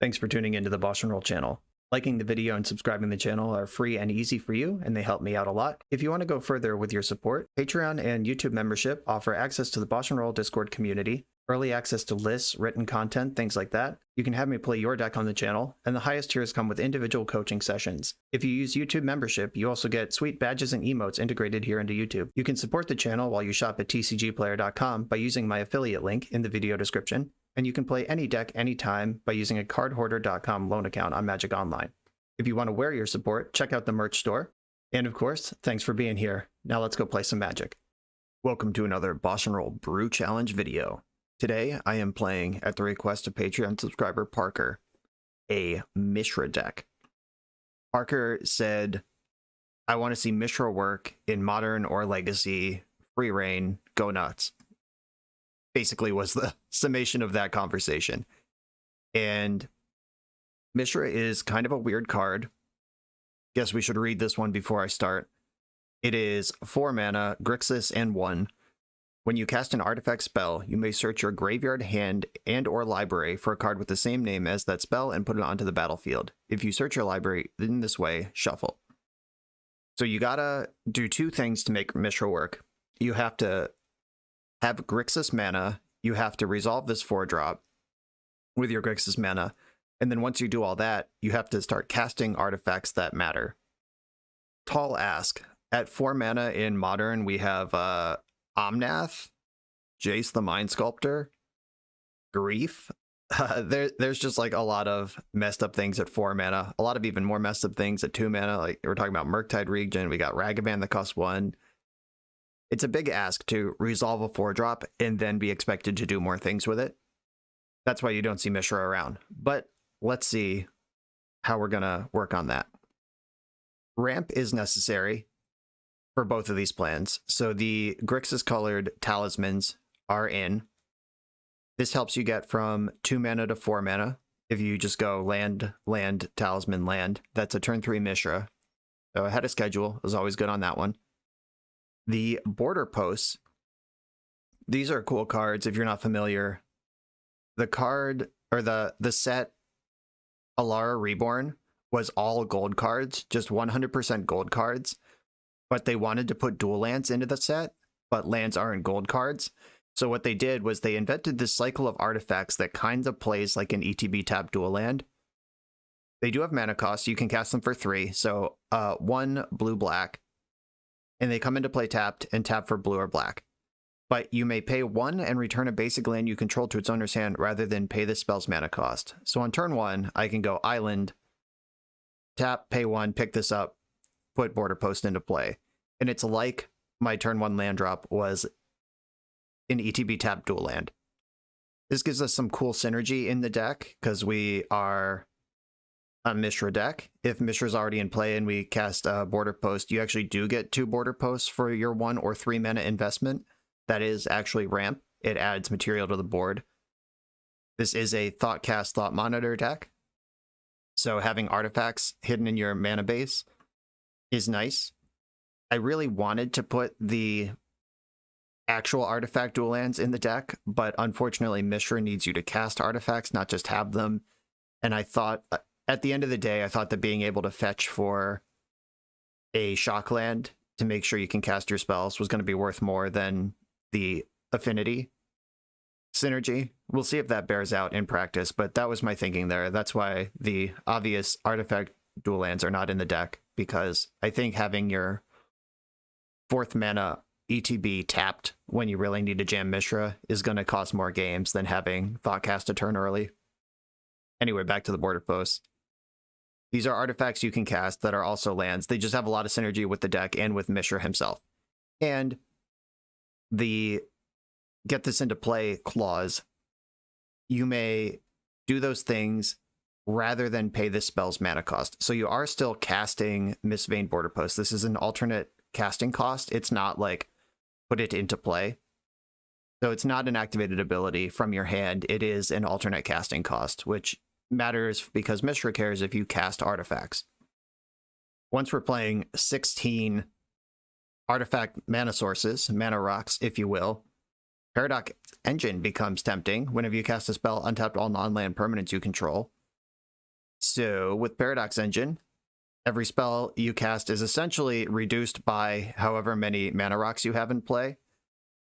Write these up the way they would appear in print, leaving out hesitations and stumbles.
Thanks for tuning into the BoshNRoll channel. Liking the video and subscribing to the channel are free and easy for you, and they help me out a lot. If you want to go further with your support, Patreon and YouTube membership offer access to the BoshNRoll Discord community, early access to lists, written content, things like that. You can have me play your deck on the channel, and the highest tiers come with individual coaching sessions. If you use YouTube membership, you also get sweet badges and emotes integrated here into YouTube. You can support the channel while you shop at tcgplayer.com by using my affiliate link in the video description, and you can play any deck anytime by using a cardhoarder.com loan account on Magic Online. If you want to wear your support, check out the merch store. And of course, thanks for being here. Now let's go play some Magic. Welcome to another BoshNRoll Brew Challenge video. Today, I am playing, at the request of Patreon subscriber Parker, a Mishra deck. Parker said, I want to see Mishra work in Modern or Legacy, free reign, go nuts. Basically was the summation of that conversation. And Mishra is kind of a weird card. Guess we should read this one before I start. It is 4 mana, Grixis, and 1. When you cast an artifact spell, you may search your graveyard, hand, and or library for a card with the same name as that spell and put it onto the battlefield. If you search your library in this way, shuffle. So you gotta do two things to make Mishra work. You have to have Grixis mana, you have to resolve this 4-drop with your Grixis mana, and then once you do all that, you have to start casting artifacts that matter. Tall ask. At 4 mana in Modern, we have Omnath, Jace the Mind Sculptor, Grief. There's just like a lot of messed up things at 4 mana, a lot of even more messed up things at 2 mana, like we're talking about Murktide Regen, we got Ragavan that costs 1. It's a big ask to resolve a 4-drop and then be expected to do more things with it. That's why you don't see Mishra around. But let's see how we're going to work on that. Ramp is necessary for both of these plans. So the Grixis-colored talismans are in. This helps you get from 2 mana to 4 mana. If you just go land, land, talisman, land, that's a turn 3 Mishra. So ahead of schedule is always good on that one. The border posts, these are cool cards if you're not familiar. The card, or the set Alara Reborn was all gold cards, just 100% gold cards, but they wanted to put dual lands into the set, but lands aren't gold cards. So what they did was they invented this cycle of artifacts that kind of plays like an ETB tap dual land. They do have mana costs, you can cast them for 3, so 1 blue-black, and they come into play tapped and tap for blue or black. But you may pay 1 and return a basic land you control to its owner's hand rather than pay the spell's mana cost. So on turn 1, I can go Island, tap, pay 1, pick this up, put Border Post into play. And it's like my turn 1 land drop was an ETB tap dual land. This gives us some cool synergy in the deck because we are a Mishra deck. If Mishra's already in play and we cast a Border Post, you actually do get 2 Border Posts for your 1 or 3 mana investment. That is actually ramp. It adds material to the board. This is a Thoughtcast Thought Monitor deck. So having artifacts hidden in your mana base is nice. I really wanted to put the actual artifact dual lands in the deck, but unfortunately Mishra needs you to cast artifacts, not just have them. And I thought, at the end of the day, I thought that being able to fetch for a shock land to make sure you can cast your spells was going to be worth more than the affinity synergy. We'll see if that bears out in practice, but that was my thinking there. That's why the obvious artifact dual lands are not in the deck, because I think having your 4th mana ETB tapped when you really need to jam Mishra is going to cost more games than having Thoughtcast a turn early. Anyway, back to the border posts. These are artifacts you can cast that are also lands. They just have a lot of synergy with the deck and with Mishra himself. And the get this into play clause, you may do those things rather than pay the spell's mana cost. So you are still casting Mistvein Border Post. This is an alternate casting cost. It's not like put it into play. So it's not an activated ability from your hand. It is an alternate casting cost, which matters because Mishra cares if you cast artifacts. Once we're playing 16 artifact mana sources, mana rocks, if you will, Paradox Engine becomes tempting. Whenever you cast a spell, untap all non-land permanents you control. So with Paradox Engine, every spell you cast is essentially reduced by however many mana rocks you have in play,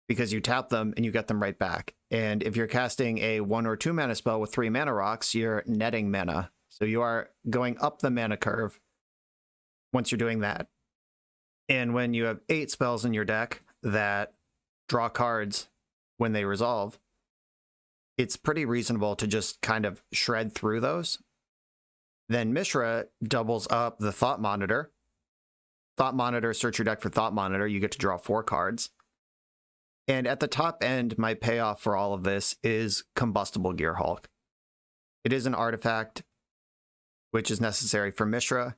because you tap them and you get them right back. And if you're casting a 1 or 2 mana spell with 3 mana rocks, you're netting mana. So you are going up the mana curve once you're doing that. And when you have 8 spells in your deck that draw cards when they resolve, it's pretty reasonable to just kind of shred through those. Then Mishra doubles up the Thought Monitor. Thought Monitor, search your deck for Thought Monitor. You get to draw 4 cards. And at the top end, my payoff for all of this is Combustible Gearhulk. It is an artifact which is necessary for Mishra.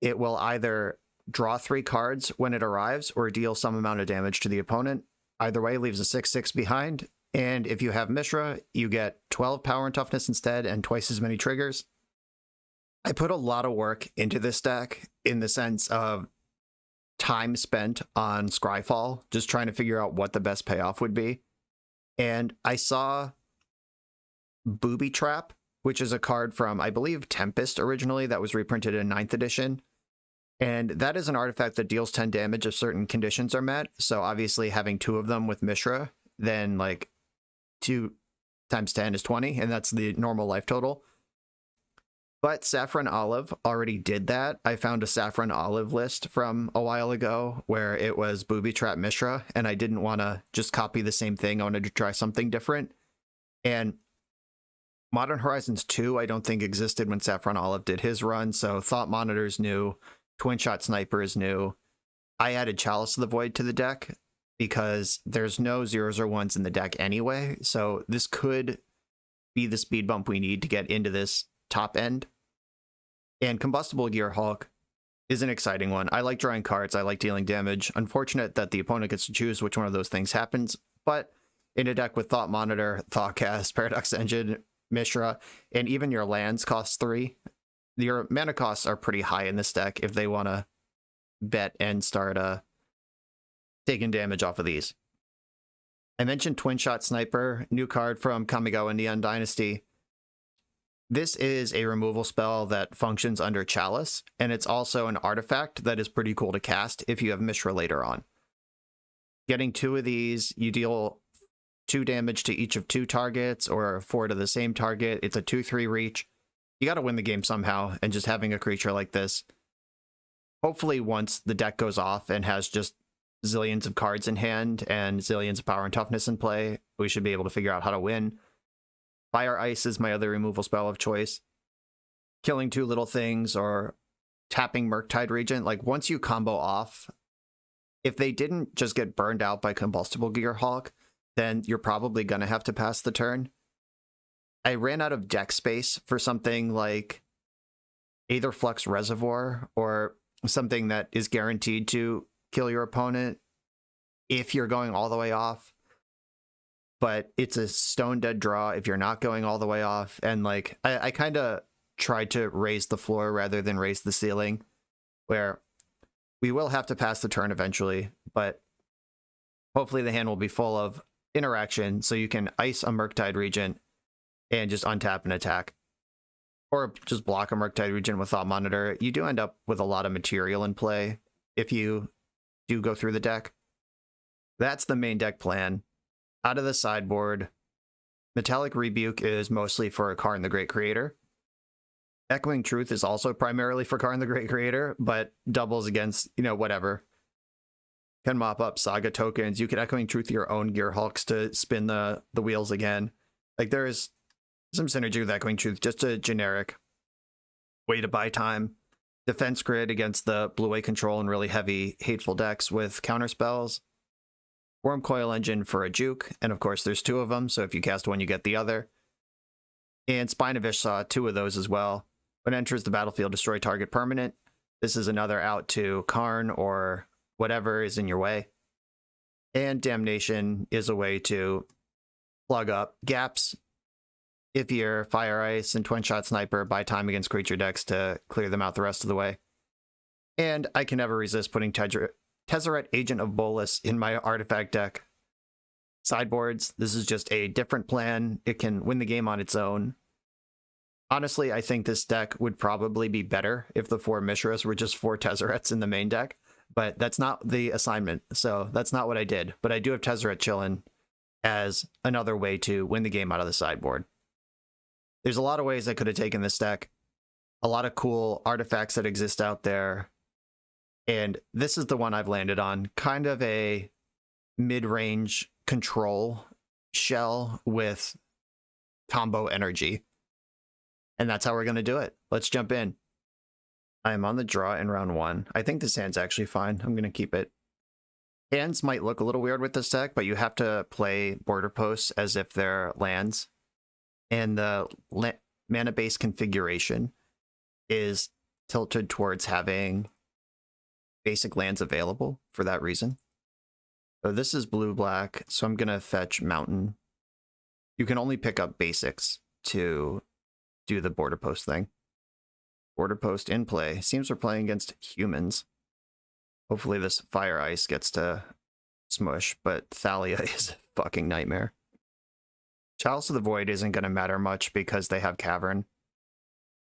It will either draw 3 cards when it arrives or deal some amount of damage to the opponent. Either way, leaves a 6/6 behind. And if you have Mishra, you get 12 power and toughness instead and twice as many triggers. I put a lot of work into this deck in the sense of time spent on Scryfall, just trying to figure out what the best payoff would be. And I saw Booby Trap, which is a card from, I believe, Tempest originally that was reprinted in 9th edition. And that is an artifact that deals 10 damage if certain conditions are met. So obviously having 2 of them with Mishra, then like 2 times 10 is 20, and that's the normal life total. But Saffron Olive already did that. I found a Saffron Olive list from a while ago where it was Booby Trap Mishra, and I didn't want to just copy the same thing. I wanted to try something different. And Modern Horizons 2, I don't think existed when Saffron Olive did his run, so Thought Monitor is new, Twin Shot Sniper is new. I added Chalice of the Void to the deck because there's no 0s or 1s in the deck anyway, so this could be the speed bump we need to get into this top end. And Combustible Gearhulk is an exciting one. I like drawing cards, I like dealing damage. Unfortunate that the opponent gets to choose which one of those things happens, but in a deck with Thought Monitor, Thoughtcast, Paradox Engine, Mishra, and even your lands cost 3, your mana costs are pretty high in this deck if they want to bet and start taking damage off of these. I mentioned Twin Shot Sniper, new card from Kamigawa Neon Dynasty. This is a removal spell that functions under Chalice, and it's also an artifact that is pretty cool to cast if you have Mishra later on. Getting 2 of these, you deal 2 damage to each of 2 targets, or 4 to the same target. It's a 2/3 reach. You got to win the game somehow, and just having a creature like this, hopefully once the deck goes off and has just zillions of cards in hand and zillions of power and toughness in play, we should be able to figure out how to win. Fire Ice is my other removal spell of choice. Killing 2 little things or tapping Murktide Regent. Like, once you combo off, if they didn't just get burned out by Combustible Gearhulk, then you're probably going to have to pass the turn. I ran out of deck space for something like Aetherflux Reservoir or something that is guaranteed to kill your opponent if you're going all the way off. But it's a stone dead draw if you're not going all the way off. And like, I kind of tried to raise the floor rather than raise the ceiling, where we will have to pass the turn eventually, but hopefully the hand will be full of interaction so you can ice a Murktide Regent and just untap and attack. Or just block a Murktide Regent with Thought Monitor. You do end up with a lot of material in play if you do go through the deck. That's the main deck plan. Out of the sideboard, Metallic Rebuke is mostly for Karn the Great Creator. Echoing Truth is also primarily for Karn the Great Creator, but doubles against, whatever. Can mop up Saga tokens. You can Echoing Truth your own Gearhulks to spin the wheels again. Like, there is some synergy with Echoing Truth, just a generic way to buy time. Defense Grid against the blue-white control and really heavy, hateful decks with counterspells. Worm Coil Engine for a juke, and of course there's 2 of them, so if you cast one, you get the other. And Spine of Ishsaw, 2 of those as well. When it enters the battlefield, destroy target permanent. This is another out to Karn or whatever is in your way. And Damnation is a way to plug up gaps. If you're Fire Ice and Twin Shot Sniper, buy time against creature decks to clear them out the rest of the way. And I can never resist putting Tezzerator Agent of Bolas in my artifact deck. Sideboards, this is just a different plan. It can win the game on its own. Honestly, I think this deck would probably be better if the 4 Mishras were just 4 Tezzerets in the main deck, but that's not the assignment, so that's not what I did. But I do have Tezzeret chilling as another way to win the game out of the sideboard. There's a lot of ways I could have taken this deck, a lot of cool artifacts that exist out there, and this is the one I've landed on, kind of a mid-range control shell with combo energy. And that's how we're going to do it. Let's jump in. I am on the draw in round 1. I think this hand's actually fine. I'm going to keep it. Hands might look a little weird with this deck, but you have to play border posts as if they're lands. And the mana-based configuration is tilted towards having basic lands available for that reason. So this is blue-black, so I'm going to fetch Mountain. You can only pick up basics to do the border post thing. Border post in play. Seems we're playing against humans. Hopefully this Fire Ice gets to smush, but Thalia is a fucking nightmare. Chalice of the Void isn't going to matter much because they have Cavern.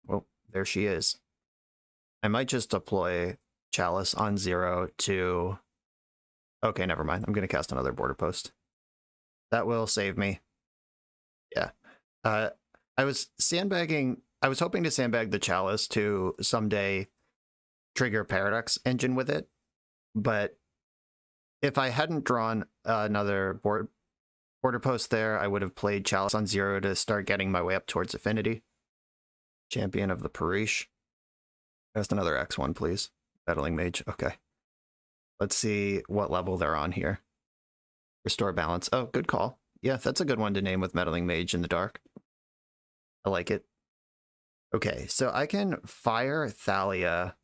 Well, there she is. I might just deploy Chalice on 0 to... Okay, never mind. I'm going to cast another border post. That will save me. Yeah. I was hoping to sandbag the Chalice to someday trigger Paradox Engine with it, but if I hadn't drawn another border post there, I would have played Chalice on 0 to start getting my way up towards Affinity. Champion of the Parish. Just another X1, please. Meddling Mage. Okay. Let's see what level they're on here. Restore Balance. Oh, good call. Yeah, that's a good one to name with Meddling Mage in the dark. I like it. Okay, so I can fire Thalia.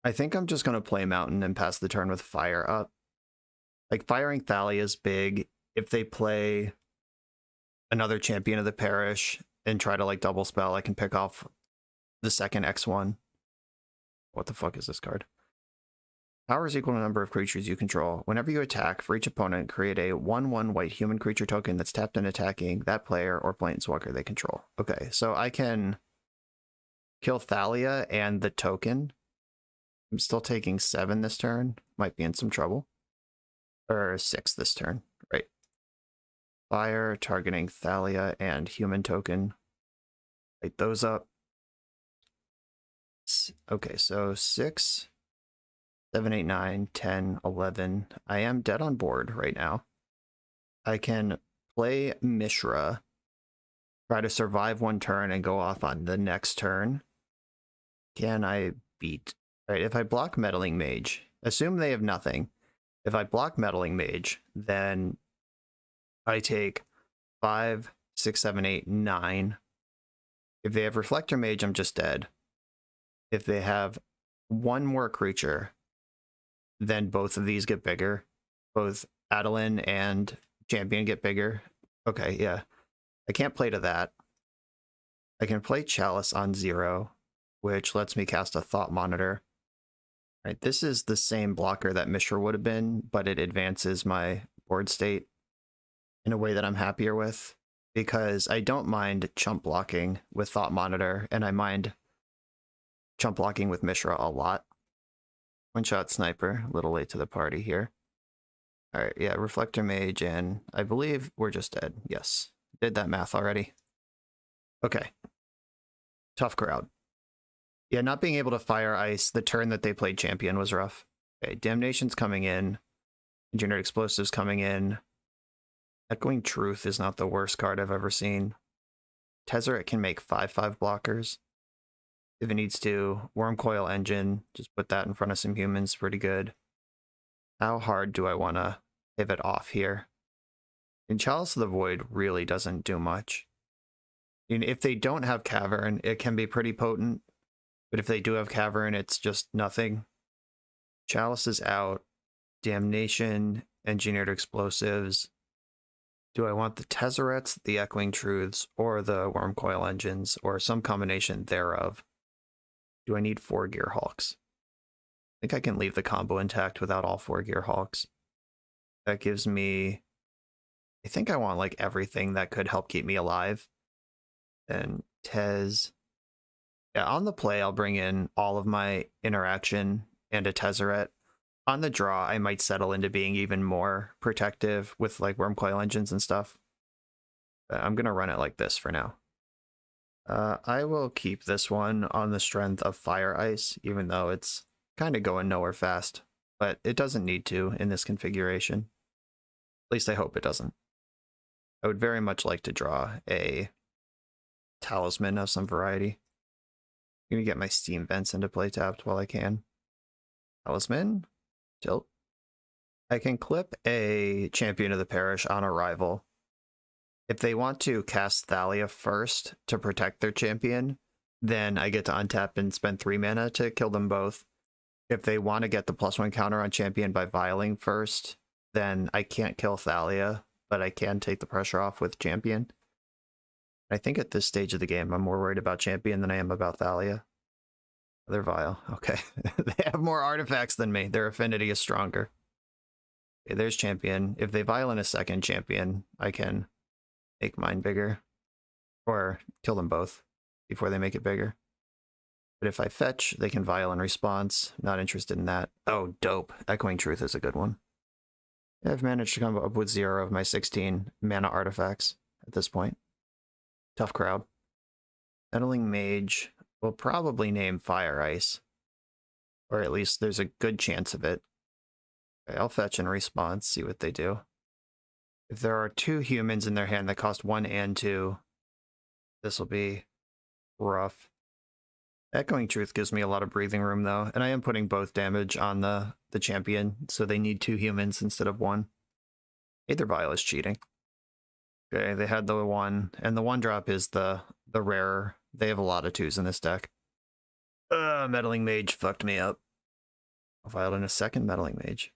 I think I'm just going to play Mountain and pass the turn with Fire up. Like, firing Thalia is big. If they play another Champion of the Parish and try to, like, double spell, I can pick off the second X1. What the fuck is this card? Power is equal to the number of creatures you control. Whenever you attack, for each opponent, create a 1/1 white human creature token that's tapped and attacking that player or planeswalker they control. Okay, so I can kill Thalia and the token. I'm still taking 7 this turn. Might be in some trouble. Or 6 this turn, right. Fire, targeting Thalia and human token. Light those up. Okay, so 6... 7, 8, 9, 10, 11. I am dead on board right now. I can play Mishra, try to survive 1 turn and go off on the next turn. Can I beat? All right, if I block Meddling Mage, assume they have nothing. If I block Meddling Mage, then I take 5, 6, 7, 8, 9. If they have Reflector Mage, I'm just dead. If they have 1 more creature, then both of these get bigger. Both Adeline and Champion get bigger. Okay, yeah. I can't play to that. I can play Chalice on 0, which lets me cast a Thought Monitor. All right, this is the same blocker that Mishra would have been, but it advances my board state in a way that I'm happier with, because I don't mind chump blocking with Thought Monitor, and I mind chump blocking with Mishra a lot. One-shot Sniper, a little late to the party here. Alright, yeah, Reflector Mage, and I believe we're just dead. Yes, did that math already. Okay. Tough crowd. Yeah, not being able to fire ice the turn that they played Champion was rough. Okay, Damnation's coming in. Engineered Explosives coming in. Echoing Truth is not the worst card I've ever seen. Tezzerator can make 5/5 blockers if it needs to. Wormcoil Engine, just put that in front of some humans, pretty good. How hard do I want to pivot off here? And Chalice of the Void really doesn't do much. And if they don't have Cavern, it can be pretty potent. But if they do have Cavern, it's just nothing. Chalice is out. Damnation, Engineered Explosives. Do I want the Tezzerets, the Echoing Truths, or the Wormcoil Engines, or some combination thereof? Do I need 4 Gearhulks? I think I can leave the combo intact without all 4 Gearhulks. That gives me... I think I want like everything that could help keep me alive. And Tez. Yeah, on the play, I'll bring in all of my interaction and a Tezzerator. On the draw, I might settle into being even more protective with like Wormcoil engines and stuff. I'm going to run it like this for now. I will keep this one on the strength of Fire Ice, even though it's kind of going nowhere fast. But it doesn't need to in this configuration. At least I hope it doesn't. I would very much like to draw a talisman of some variety. I'm going to get my Steam Vents into play tapped while I can. Talisman. Tilt. I can clip a Champion of the Parish on arrival. If they want to cast Thalia first to protect their champion, then I get to untap and spend 3 mana to kill them both. If they want to get the +1 counter on champion by vialing first, then I can't kill Thalia, but I can take the pressure off with champion. I think at this stage of the game, I'm more worried about champion than I am about Thalia. They're vile. Okay. They have more artifacts than me. Their affinity is stronger. Okay, there's champion. If they vial in a second champion, I can make mine bigger. Or kill them both before they make it bigger. But if I fetch, they can vial in response. Not interested in that. Oh, dope. Echoing Truth is a good one. I've managed to come up with 0 of my 16 mana artifacts at this point. Tough crowd. Meddling Mage will probably name Fire Ice. Or at least there's a good chance of it. Okay, I'll fetch in response, see what they do. If there are 2 humans in their hand that cost 1 and 2, this will be rough. Echoing Truth gives me a lot of breathing room, though, and I am putting both damage on the champion, so they need 2 humans instead of 1. Aether Vial is cheating. Okay, they had the 1, and the 1-drop is the rarer. They have a lot of 2s in this deck. Meddling Mage fucked me up. I'll vial in a second Meddling Mage.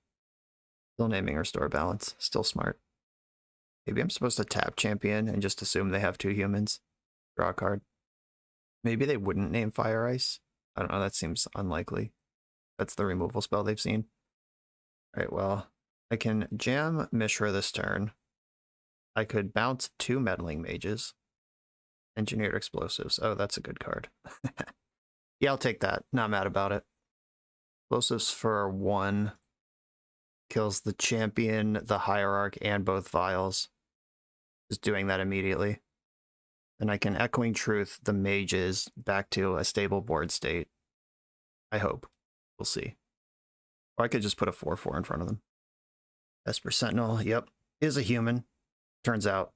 Still naming Restore Balance. Still smart. Maybe I'm supposed to tap champion and just assume they have 2 humans. Draw a card. Maybe they wouldn't name Fire Ice. I don't know, that seems unlikely. That's the removal spell they've seen. Alright, well, I can jam Mishra this turn. I could bounce 2 Meddling Mages. Engineered Explosives. Oh, that's a good card. Yeah, I'll take that. Not mad about it. Explosives for 1. Kills the champion, the hierarch, and both vials. Just doing that immediately. And I can Echoing Truth the mages back to a stable board state. I hope. We'll see. Or I could just put a 4/4 in front of them. Esper Sentinel, yep, is a human. Turns out.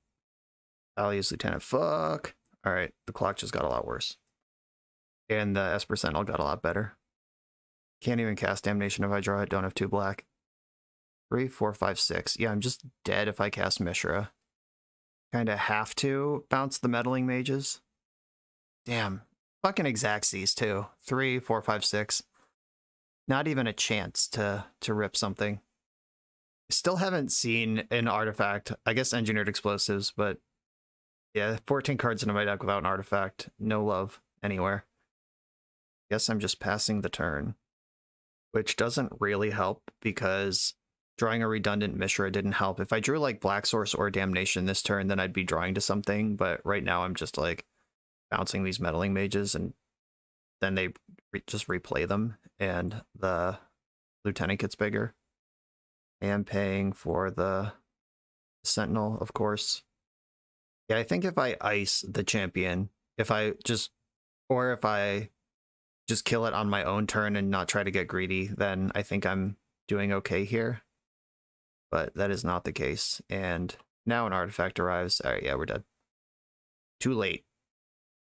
Ali's Lieutenant, fuck. Alright, the clock just got a lot worse. And the Esper Sentinel got a lot better. Can't even cast Damnation if I draw it, don't have 2 black. 3, 4, 5, 6. Yeah, I'm just dead if I cast Mishra. Kinda have to bounce the Meddling Mages. Damn. Fucking Xaxes too. 3, 4, 5, 6. Not even a chance to rip something. Still haven't seen an artifact. I guess Engineered Explosives, but yeah, 14 cards into my deck without an artifact. No love anywhere. Guess I'm just passing the turn. Which doesn't really help because drawing a redundant Mishra didn't help. If I drew like Black Source or Damnation this turn, then I'd be drawing to something. But right now I'm just like bouncing these Meddling Mages and then they just replay them and the Lieutenant gets bigger. I am paying for the Sentinel, of course. Yeah, I think if I ice the champion, if I just kill it on my own turn and not try to get greedy, then I think I'm doing okay here. But that is not the case. And now an artifact arrives. All right, yeah, we're dead. Too late.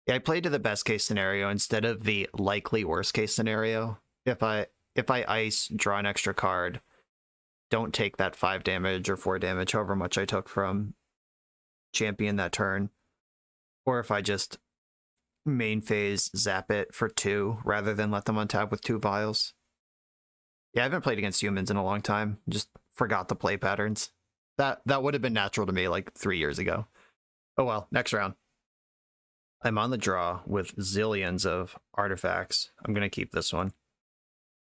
Yeah, I played to the best case scenario instead of the likely worst case scenario. If I ice, draw an extra card, don't take that 5 damage or 4 damage, however much I took from champion that turn. Or if I just main phase zap it for 2 rather than let them untap with 2 vials. Yeah, I haven't played against humans in a long time. Just forgot the play patterns. That would have been natural to me like 3 years ago. Oh well, next round. I'm on the draw with zillions of artifacts. I'm going to keep this one.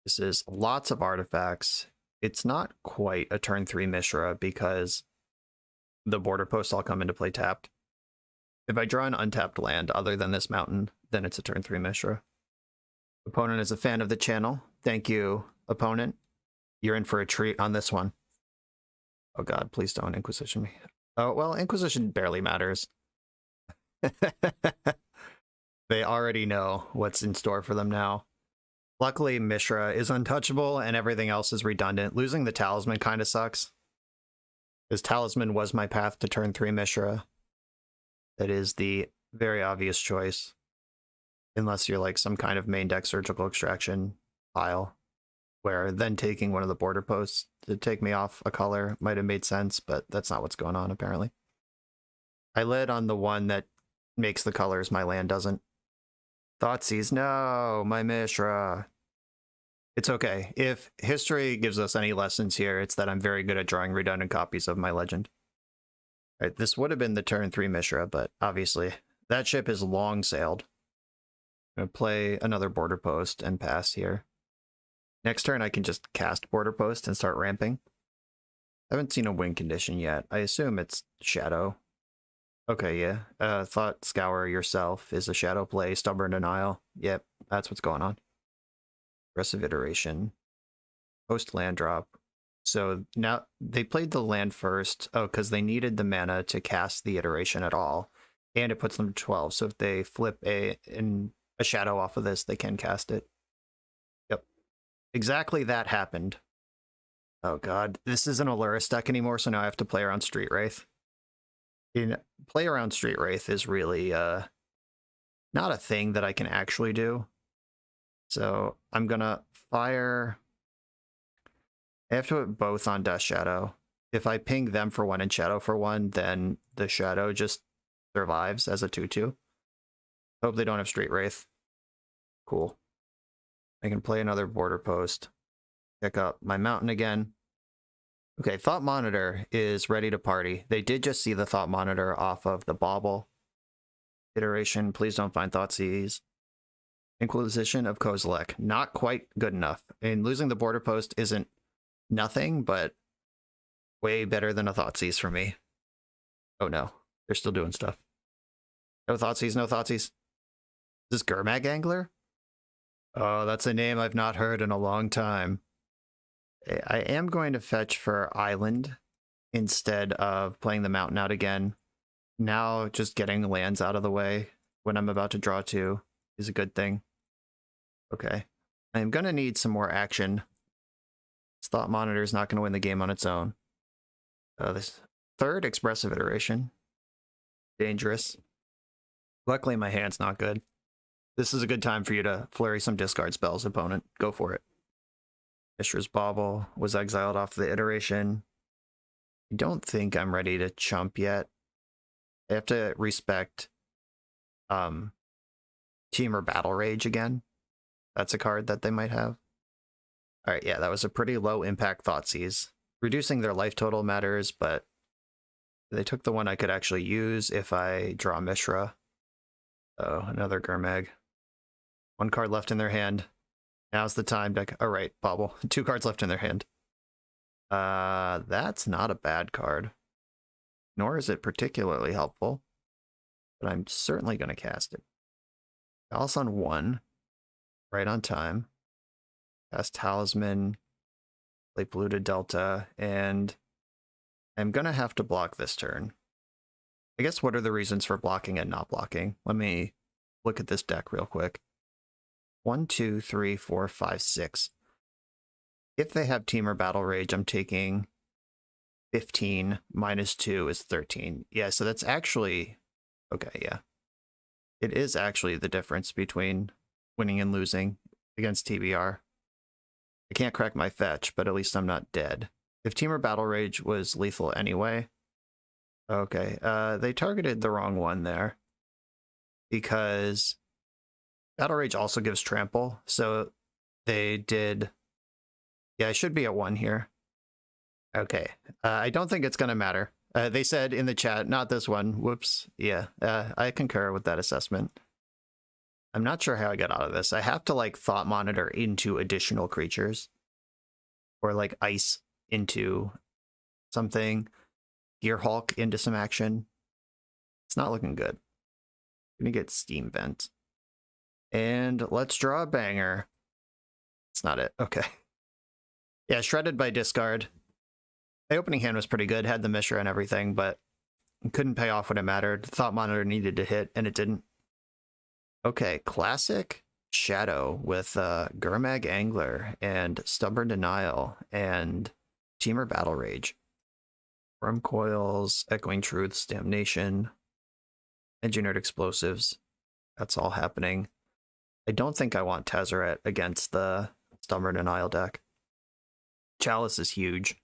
This is lots of artifacts. It's not quite a turn 3 Mishra because the border posts all come into play tapped. If I draw an untapped land other than this mountain, then it's a turn 3 Mishra. Opponent is a fan of the channel. Thank you, opponent. You're in for a treat on this one. Oh god, please don't Inquisition me. Oh, well, Inquisition barely matters. They already know what's in store for them now. Luckily, Mishra is untouchable and everything else is redundant. Losing the Talisman kind of sucks. Because Talisman was my path to turn 3 Mishra. That is the very obvious choice. Unless you're like some kind of main deck Surgical Extraction pile, where then taking one of the border posts to take me off a color might have made sense, but that's not what's going on apparently. I led on the one that makes the colors, my land doesn't. Thoughtseize, no, my Mishra. It's okay. If history gives us any lessons here, it's that I'm very good at drawing redundant copies of my legend. All right, this would have been the turn 3 Mishra, but obviously that ship is long sailed. I'm going to play another border post and pass here. Next turn I can just cast border post and start ramping. I haven't seen a win condition yet. I assume it's shadow. Okay, yeah. Thought Scour yourself is a shadow play. Stubborn Denial. Yep, that's what's going on. Aggressive Iteration. Post land drop. So now they played the land first. Oh, because they needed the mana to cast the iteration at all. And it puts them to 12. So if they flip a shadow off of this, they can cast it. Yep. Exactly that happened. Oh god. This isn't a Lurrus deck anymore, so now I have to play around Street Wraith. Play around Street Wraith is really not a thing that I can actually do. So I'm gonna fire. I have to put both on Death Shadow. If I ping them for 1 and Shadow for 1, then the Shadow just survives as a 2/2. Hope they don't have Street Wraith. Cool. I can play another border post. Pick up my mountain again. Okay, Thought Monitor is ready to party. They did just see the Thought Monitor off of the Bauble. Iteration, please don't find Thoughtseize. Inquisition of Kozilek, not quite good enough. And losing the border post isn't nothing, but way better than a Thoughtseize for me. Oh no, they're still doing stuff. No Thoughtseize, no Thoughtseize. Is this Gurmag Angler? Oh, that's a name I've not heard in a long time. I am going to fetch for Island instead of playing the mountain out again. Now just getting lands out of the way when I'm about to draw 2 is a good thing. Okay. I'm going to need some more action. This Thought Monitor is not going to win the game on its own. This third Expressive Iteration. Dangerous. Luckily my hand's not good. This is a good time for you to flurry some discard spells, opponent. Go for it. Mishra's Bauble was exiled off the iteration. I don't think I'm ready to chump yet. I have to respect Teamer Battle Rage again. That's a card that they might have. Alright, yeah, that was a pretty low impact Thoughtseize. Reducing their life total matters, but they took the one I could actually use if I draw Mishra. Oh, another Gurmag. 1 card left in their hand. Now's the time to... Oh, right, Bauble. 2 cards left in their hand. That's not a bad card. Nor is it particularly helpful. But I'm certainly going to cast it. Palace on 1. Right on time. Cast Talisman. Play Polluted Delta. And I'm going to have to block this turn. I guess what are the reasons for blocking and not blocking? Let me look at this deck real quick. 1, 2, 3, 4, 5, 6. If they have Teamer Battle Rage, I'm taking 15 minus 2 is 13. Yeah, so that's actually... Okay, yeah. It is actually the difference between winning and losing against TBR. I can't crack my fetch, but at least I'm not dead. If Teamer Battle Rage was lethal anyway... Okay, they targeted the wrong one there. Because... Battle Rage also gives Trample, so they did... Yeah, I should be at 1 here. Okay, I don't think it's going to matter. They said in the chat, not this one. Whoops. Yeah, I concur with that assessment. I'm not sure how I got out of this. I have to, like, Thought Monitor into additional creatures. Or, like, Ice into something. Gearhulk into some action. It's not looking good. Gonna get Steam Vent. And let's draw a banger. It's not it. Okay. Yeah, shredded by discard. My opening hand was pretty good, had the Mishra and everything, but couldn't pay off when it mattered. Thought Monitor needed to hit, and it didn't. Okay, classic Shadow with Gurmag Angler and Stubborn Denial and Teamer Battle Rage. Worm Coils, Echoing Truths, Damnation, Engineered Explosives. That's all happening. I don't think I want Tezzerator against the Stubborn Denial deck. Chalice is huge.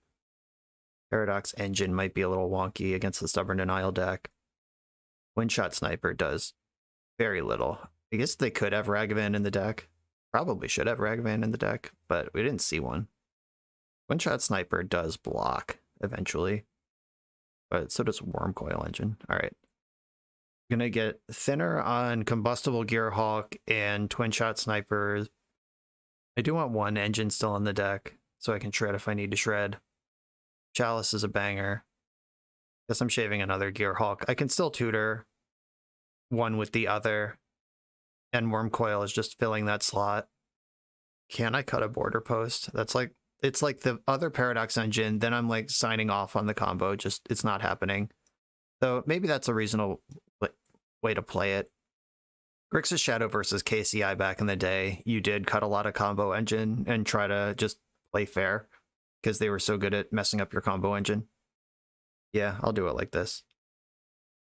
Paradox Engine might be a little wonky against the Stubborn Denial deck. Windshot Sniper does very little. I guess they could have Ragavan in the deck. Probably should have Ragavan in the deck, but we didn't see one. Windshot Sniper does block eventually, but so does Worm Coil Engine. All right. Gonna get thinner on Combustible Gearhawk and Twin Shot Snipers. I do want one engine still in the deck, so I can shred if I need to shred. Chalice is a banger. Guess I'm shaving another Gearhawk. I can still tutor one with the other, and Worm Coil is just filling that slot. Can I cut a border post? That's like, it's like the other Paradox Engine, then I'm like signing off on the combo, just it's not happening. So maybe that's a reasonable way to play it. Grixis Shadow versus KCI back in the day, you did cut a lot of combo engine and try to just play fair because they were so good at messing up your combo engine. Yeah, I'll do it like this.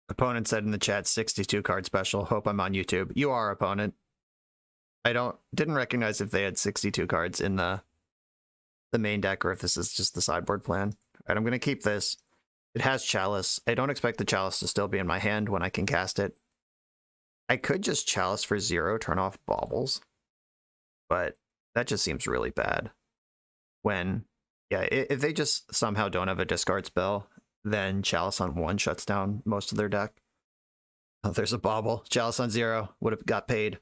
Opponent said in the chat, 62 card special. Hope I'm on YouTube. You are, opponent. I didn't recognize if they had 62 cards in the main deck or if this is just the sideboard plan. All right, I'm going to keep this. It has Chalice. I don't expect the Chalice to still be in my hand when I can cast it. I could just Chalice for 0, turn off Baubles, but that just seems really bad. When, yeah, if they just somehow don't have a discard spell, then Chalice on 1 shuts down most of their deck. Oh, there's a Bauble. Chalice on 0 would have got paid.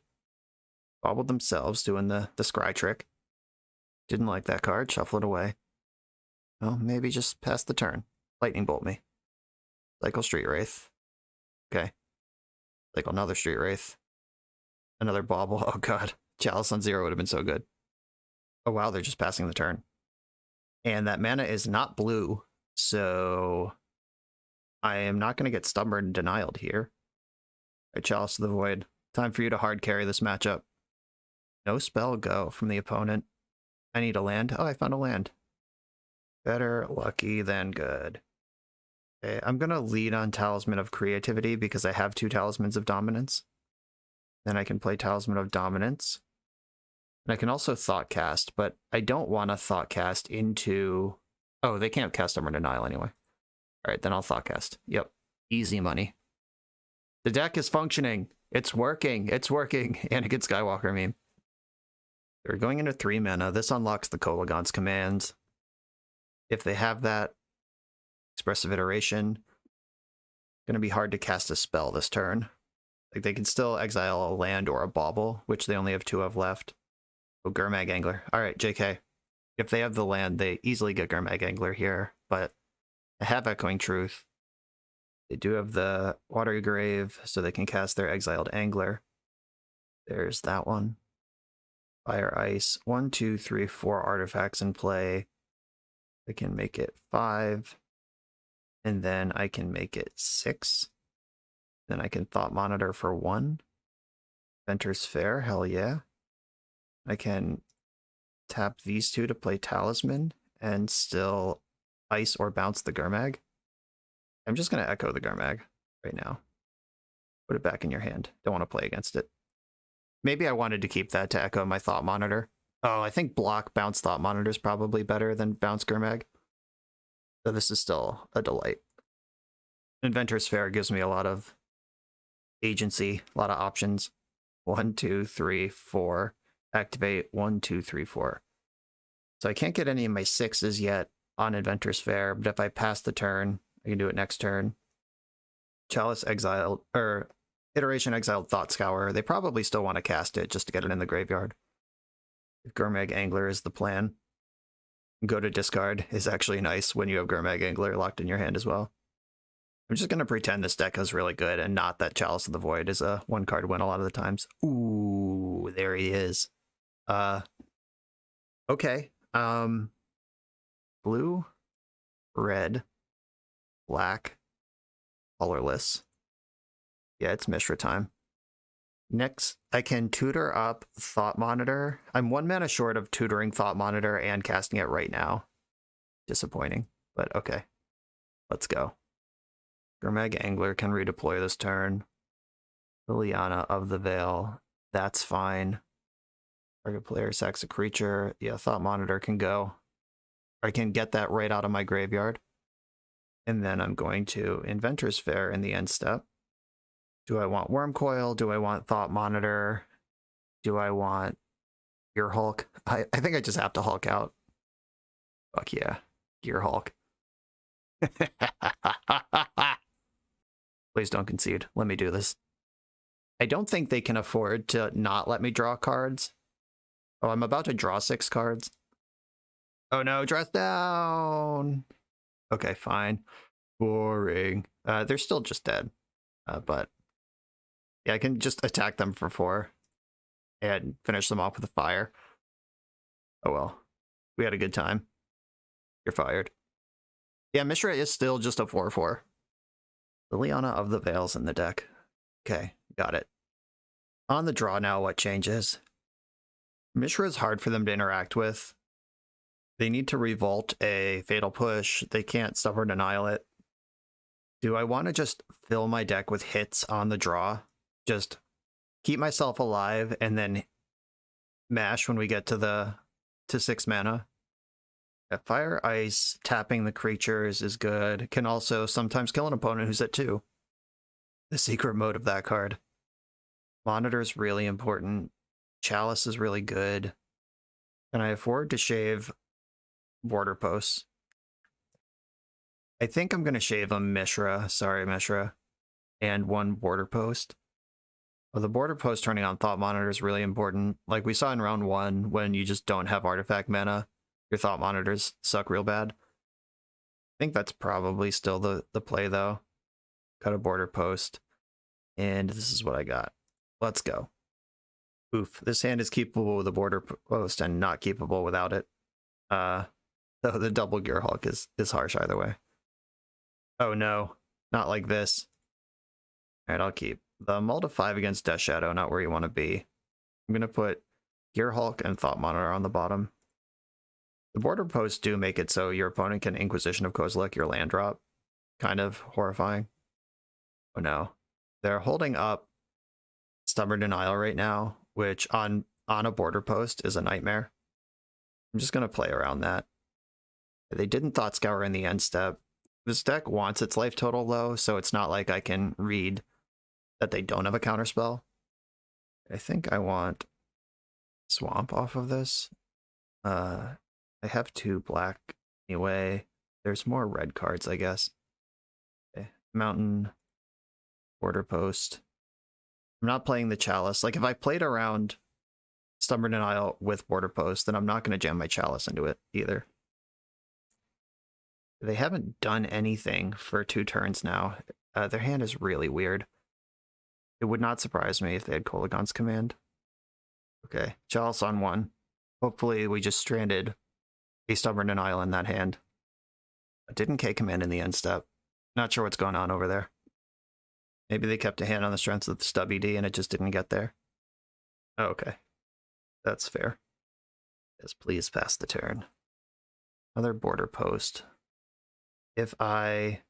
Baubled themselves doing the scry trick. Didn't like that card. Shuffle it away. Well, maybe just pass the turn. Lightning Bolt me. Cycle Street Wraith. Okay. Cycle another Street Wraith. Another Bauble. Oh god. Chalice on 0 would have been so good. Oh wow, they're just passing the turn. And that mana is not blue, so I am not going to get Stubborn Denialed here. Right, Chalice of the Void. Time for you to hard carry this matchup. No spell go from the opponent. I need a land. Oh, I found a land. Better lucky than good. Okay, I'm going to lead on Talisman of Creativity because I have 2 Talismans of Dominance. Then I can play Talisman of Dominance. And I can also Thought Cast, but I don't want to Thought Cast into... Oh, they can't cast Stubborn Denial anyway. Alright, then I'll Thought Cast. Yep. Easy money. The deck is functioning. It's working. It's working. Anakin Skywalker meme. They're going into 3 mana. This unlocks the Kolaghan's commands. If they have that, Expressive Iteration, gonna be hard to cast a spell this turn. Like they can still exile a land or a Bauble, which they only have 2 of left. Oh, Gurmag Angler. Alright, JK. If they have the land, they easily get Gurmag Angler here, but I have Echoing Truth. They do have the Watery Grave, so they can cast their exiled Angler. There's that one. Fire, Ice. 1, 2, 3, 4 artifacts in play. I can make it 5. And then I can make it 6. Then I can Thought Monitor for 1. Venter's Fair, hell yeah. I can tap these 2 to play Talisman and still ice or bounce the Gurmag. I'm just going to echo the Gurmag right now. Put it back in your hand. Don't want to play against it. Maybe I wanted to keep that to echo my Thought Monitor. Oh, I think block bounce Thought Monitor is probably better than bounce Gurmag. So this is still a delight. Inventor's Fair gives me a lot of agency, a lot of options. 1, 2, 3, 4. Activate 1, 2, 3, 4. So I can't get any of my 6s yet on Inventor's Fair, but if I pass the turn, I can do it next turn. Chalice exiled, or Iteration exiled Thought Scour. They probably still want to cast it just to get it in the graveyard. If Gurmag Angler is the plan, go to discard is actually nice when you have Gurmag Angler locked in your hand as well. I'm just going to pretend this deck is really good and not that Chalice of the Void is a 1-card win a lot of the times. Ooh, there he is. Okay. Blue, red, black, colorless. Yeah, it's Mishra time. Next, I can tutor up Thought Monitor. I'm 1 mana short of tutoring Thought Monitor and casting it right now. Disappointing, but okay. Let's go. Gurmag Angler can redeploy this turn. Liliana of the Veil, that's fine. Target player sacks a creature. Yeah, Thought Monitor can go. I can get that right out of my graveyard. And then I'm going to Inventor's Fair in the end step. Do I want Worm Coil? Do I want Thought Monitor? Do I want Gear Hulk? I think I just have to Hulk out. Fuck yeah. Gear Hulk. Please don't concede. Let me do this. I don't think they can afford to not let me draw cards. Oh, I'm about to draw 6 cards. Oh no, dress down! Okay, fine. Boring. They're still just dead. But yeah, I can just attack them for 4 and finish them off with a fire. Oh well. We had a good time. You're fired. Yeah, Mishra is still just a 4/4. Liliana of the Veil's in the deck. Okay, got it. On the draw now, what changes? Mishra is hard for them to interact with. They need to revolt a Fatal Push. They can't Stubborn Denial it. Do I want to just fill my deck with hits on the draw? Just keep myself alive and then mash when we get to 6 mana? At Fire Ice, tapping the creatures is good. Can also sometimes kill an opponent who's at 2. The secret mode of that card. Monitor is really important. Chalice is really good. Can I afford to shave Border Posts? I think I'm going to shave a Mishra. Sorry, Mishra. And 1 Border Post. Well, the Border Post turning on Thought Monitor is really important. Like we saw in round 1, when you just don't have artifact mana, your Thought Monitors suck real bad. I think that's probably still the play, though. Cut a Border Post. And this is what I got. Let's go. Oof. This hand is keepable with a Border Post and not keepable without it. Though the double Gear Hulk is harsh either way. Oh no. Not like this. Alright, I'll keep. The Mull to 5 against Death Shadow, not where you want to be. I'm going to put Gear Hulk and Thought Monitor on the bottom. The Border Posts do make it so your opponent can Inquisition of Kozilek your land drop. Kind of horrifying. Oh no. They're holding up Stubborn Denial right now, which on a Border Post is a nightmare. I'm just going to play around that. They didn't Thought Scour in the end step. This deck wants its life total low, so it's not like I can read that they don't have a counterspell. I think I want Swamp off of this. I have 2 black anyway. There's more red cards, I guess. Okay. Mountain, Border Post. I'm not playing the Chalice. Like, if I played around Stubborn Denial with Border Post, then I'm not going to jam my Chalice into it either. They haven't done anything for 2 turns now. Their hand is really weird. It would not surprise me if they had Kolaghan's Command. Okay, Chalice on 1. Hopefully we just stranded a Stubborn Denial in that hand. I didn't K-Command in the end step. Not sure what's going on over there. Maybe they kept a hand on the strength of the Stubby D and it just didn't get there. Oh, okay. That's fair. Yes, please pass the turn. Another Border Post. If I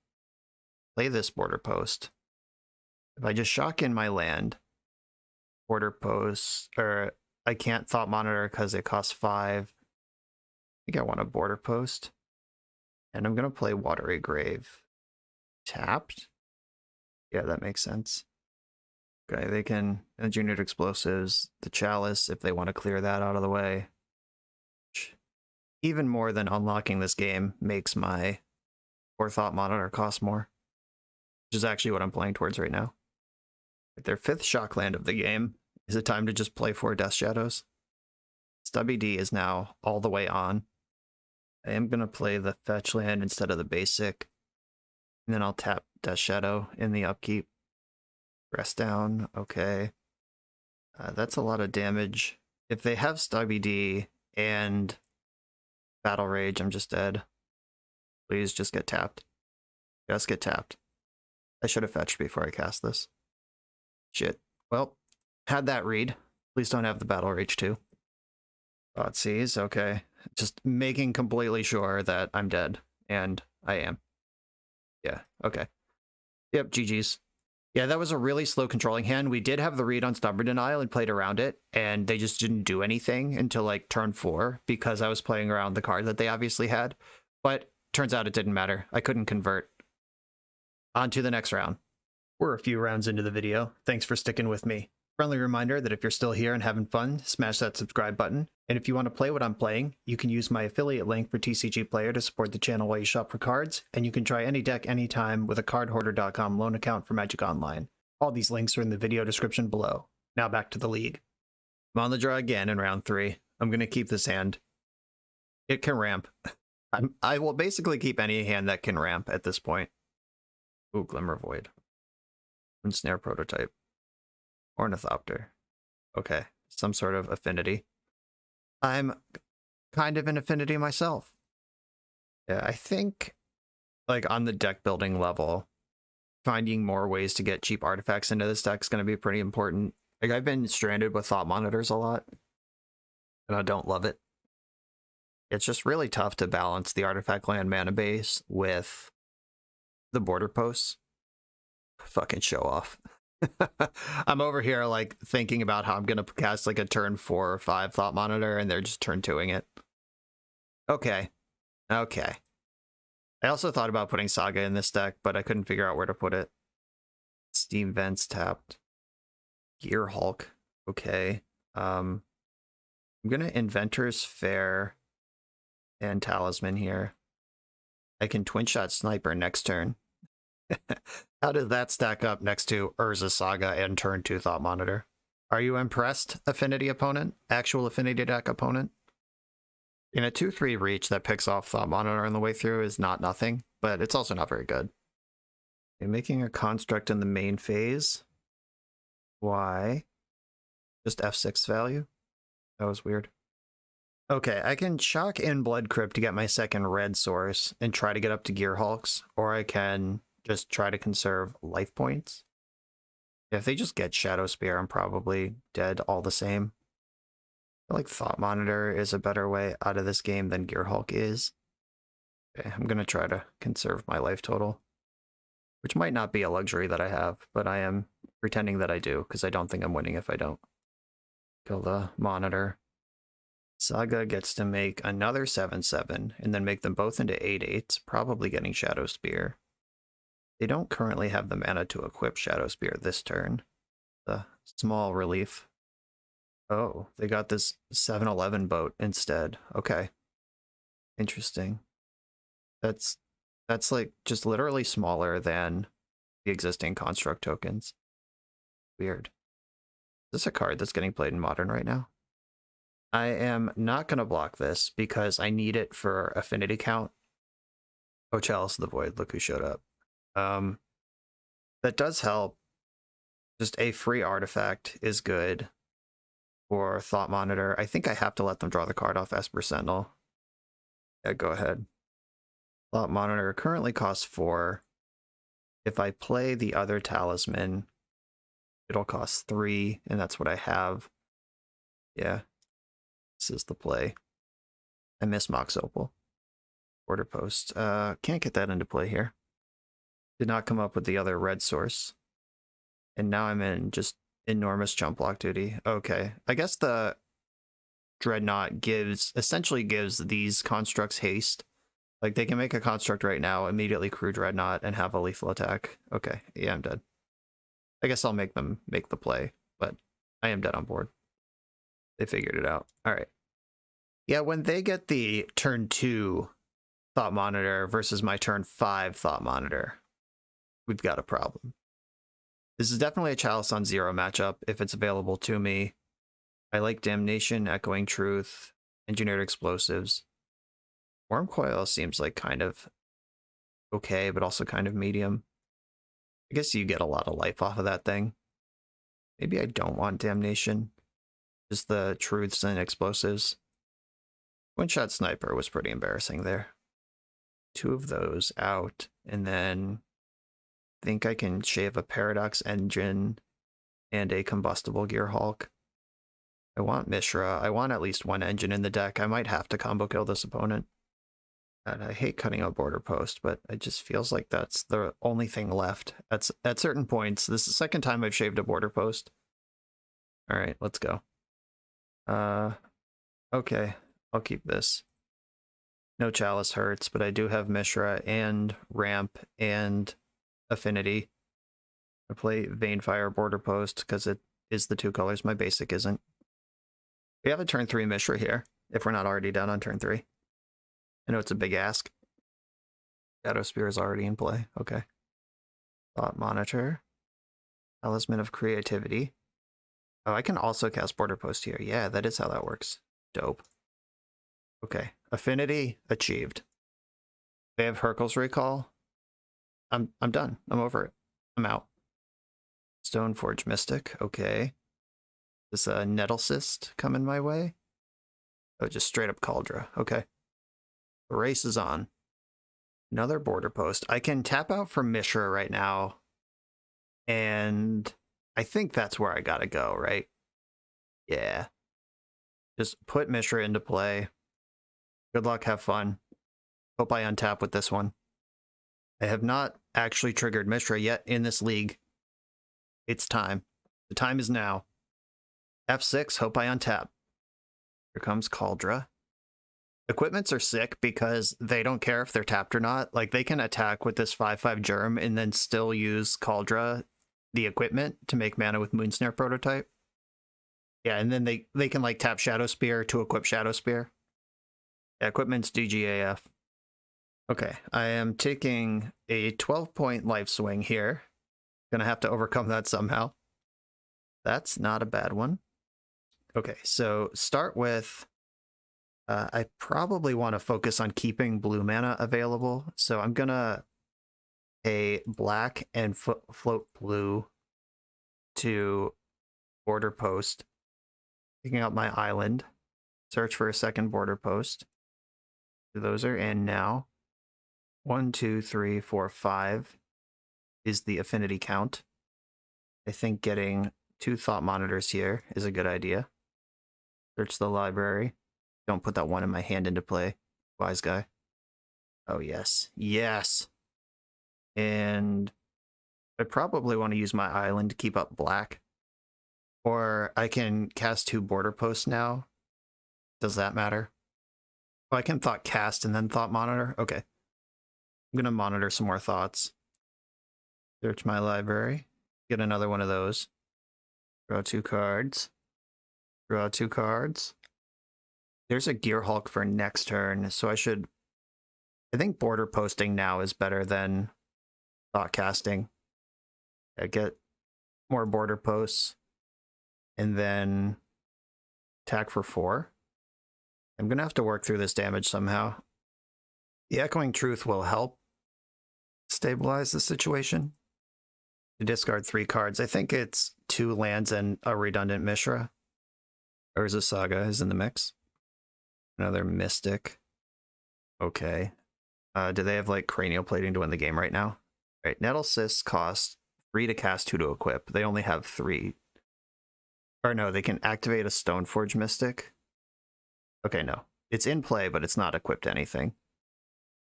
play this Border Post, if I just shock in my land, Border Post, or I can't Thought Monitor because it costs 5. I think I want a Border Post. And I'm going to play Watery Grave. Tapped? Yeah, that makes sense. Okay, they can Engineered Explosives, the Chalice, if they want to clear that out of the way. Even more than unlocking this game makes my Thought Monitor cost more. Which is actually what I'm playing towards right now. Their 5th shock land of the game. Is it time to just play 4 Death Shadows? Stubby D is now all the way on. I am going to play the fetch land instead of the basic. And then I'll tap Death Shadow in the upkeep. Rest down, okay. That's a lot of damage. If they have Stubby D and Battle Rage, I'm just dead. Please just get tapped. Just get tapped. I should have fetched before I cast this. Shit. Well, had that read. Please don't have the Battle Rage too. Thoughtseize, okay. Just making completely sure that I'm dead. And I am. Yeah, okay. Yep, GG's. Yeah, that was a really slow controlling hand. We did have the read on Stubborn Denial and played around it, and they just didn't do anything until like turn 4 because I was playing around the card that they obviously had. But turns out it didn't matter. I couldn't convert. On to the next round. We're a few rounds into the video. Thanks for sticking with me. Friendly reminder that if you're still here and having fun, smash that subscribe button. And if you want to play what I'm playing, you can use my affiliate link for TCG Player to support the channel while you shop for cards, and you can try any deck anytime with a cardhoarder.com loan account for Magic Online. All these links are in the video description below. Now back to the league. I'm on the draw again in round 3. I'm going to keep this hand. It can ramp. I will basically keep any hand that can ramp at this point. Ooh, Glimmer Void. Snare Prototype. Ornithopter. Okay, some sort of affinity. I'm kind of an affinity myself. Yeah, I think, like, on the deck building level, finding more ways to get cheap artifacts into this deck is going to be pretty important. Like, I've been stranded with Thought Monitors a lot, and I don't love it. It's just really tough to balance the artifact land mana base with the border posts. Fucking show off. I'm over here like thinking about how I'm gonna cast like a turn 4 or 5 Thought Monitor, and they're just turn 2ing it. Okay. Okay. I also thought about putting Saga in this deck, but I couldn't figure out where to put it. Steam Vents tapped. Gear Hulk. Okay. I'm gonna Inventor's Fair and Talisman here. I can Twin Shot Sniper next turn. How does that stack up next to Urza Saga and turn 2 Thought Monitor? Are you impressed, Affinity opponent? Actual Affinity deck opponent? In a 2-3 reach that picks off Thought Monitor on the way through is not nothing, but it's also not very good. Okay, making a construct in the main phase. Why? Just F6 value? That was weird. Okay, I can shock in Blood Crypt to get my second red source and try to get up to Gear Hulks, or I can just try to conserve life points. If they just get Shadow Spear, I'm probably dead all the same. I feel like Thought Monitor is a better way out of this game than Gear Hulk is. Okay, I'm going to try to conserve my life total, which might not be a luxury that I have, but I am pretending that I do, because I don't think I'm winning if I don't. Kill the Monitor. Saga gets to make another 7/7, and then make them both into 8/8s, probably getting Shadow Spear. They don't currently have the mana to equip Shadow Spear this turn. The small relief. Oh, they got this 7-11 boat instead. Okay. Interesting. That's like just literally smaller than the existing construct tokens. Weird. Is this a card that's getting played in Modern right now? I am not going to block this because I need it for affinity count. Oh, Chalice of the Void. Look who showed up. That does help. Just a free artifact is good for Thought Monitor. I think I have to let them draw the card off Esper Sentinel. Yeah, go ahead. Thought Monitor currently costs 4. If I play the other Talisman, it'll cost 3, and that's what I have. Yeah, this is the play. I miss Mox Opal. Border Post. Can't get that into play here. Did not come up with the other red source. And now I'm in just enormous jump block duty. Okay. I guess the Dreadnought essentially gives these constructs haste. Like, they can make a construct right now, immediately crew Dreadnought, and have a lethal attack. Okay. Yeah, I'm dead. I guess I'll make them make the play, but I am dead on board. They figured it out. All right. Yeah, when they get the turn 2 Thought Monitor versus my turn 5 Thought Monitor, we've got a problem. This is definitely a Chalice on 0 matchup if it's available to me. I like Damnation, Echoing Truth, Engineered Explosives. Worm Coil seems like kind of okay, but also kind of medium. guess you get a lot of life off of that thing. Maybe I don't want Damnation. Just the truths and explosives. One-shot sniper was pretty embarrassing there. 2 of those out, and then I think I can shave a Paradox Engine and a Combustible Gearhulk. I want Mishra. I want at least 1 engine in the deck. I might have to combo kill this opponent. And I hate cutting a border post, but it just feels like that's the only thing left. At certain points. This is the second time I've shaved a border post. All right, let's go. Okay, I'll keep this. No Chalice hurts, but I do have Mishra and Ramp and Affinity. I play Vanefire Border Post because it is the 2 colors. My basic isn't. We have a turn 3 Mishra here, if we're not already down on turn 3. I know it's a big ask. Shadow Spear is already in play. Okay. Thought Monitor. Talisman of Creativity. Oh, I can also cast Border Post here. Yeah, that is how that works. Dope. Okay. Affinity achieved. They have Hercule's Recall. I'm done. I'm over it. I'm out. Stoneforge Mystic. Okay. Is a Nettle Cyst coming my way? Oh, just straight up Cauldra. Okay. The race is on. Another Border Post. I can tap out from Mishra right now. And I think that's where I gotta go, right? Yeah. Just put Mishra into play. Good luck, have fun. Hope I untap with this one. I have not actually triggered Mishra yet in this league. It's time. The time is now. F6, hope I untap. Here comes Cauldra. Equipments are sick because they don't care if they're tapped or not. Like, they can attack with this 5/5 Germ and then still use Cauldra, the equipment, to make mana with Moonsnare Prototype. Yeah, and then they can, like, tap Shadow Spear to equip Shadow Spear. Yeah, equipment's DGAF. Okay, I am taking a 12-point life swing here. Gonna have to overcome that somehow. That's not a bad one. Okay, so start with... I probably want to focus on keeping blue mana available, so I'm gonna pay black and float blue to border post, picking up my island, search for a second border post. Those are in now. 1, 2, 3, 4, 5 is the affinity count. I think getting 2 thought monitors here is a good idea. Search the library. Don't put that one in my hand into play, wise guy. Oh, yes. Yes! And I probably want to use my island to keep up black. Or I can cast 2 border posts now. Does that matter? Oh, I can thought cast and then thought monitor? Okay. I'm going to monitor some more thoughts. Search my library. Get another one of those. Draw 2 cards. Draw 2 cards. There's a Gearhulk for next turn, so I think border posting now is better than thought casting. I get more border posts, and then attack for 4. I'm gonna have to work through this damage somehow. The Echoing Truth will help stabilize the situation. To discard 3 cards. I think it's 2 lands and a redundant Mishra. Urza Saga is in the mix. Another Mystic. Okay. Do they have, like, cranial plating to win the game right now? All right, Nettle Cyst costs 3 to cast, 2 to equip. They only have 3. Or no, they can activate a Stoneforge Mystic. Okay, no. It's in play, but it's not equipped to anything.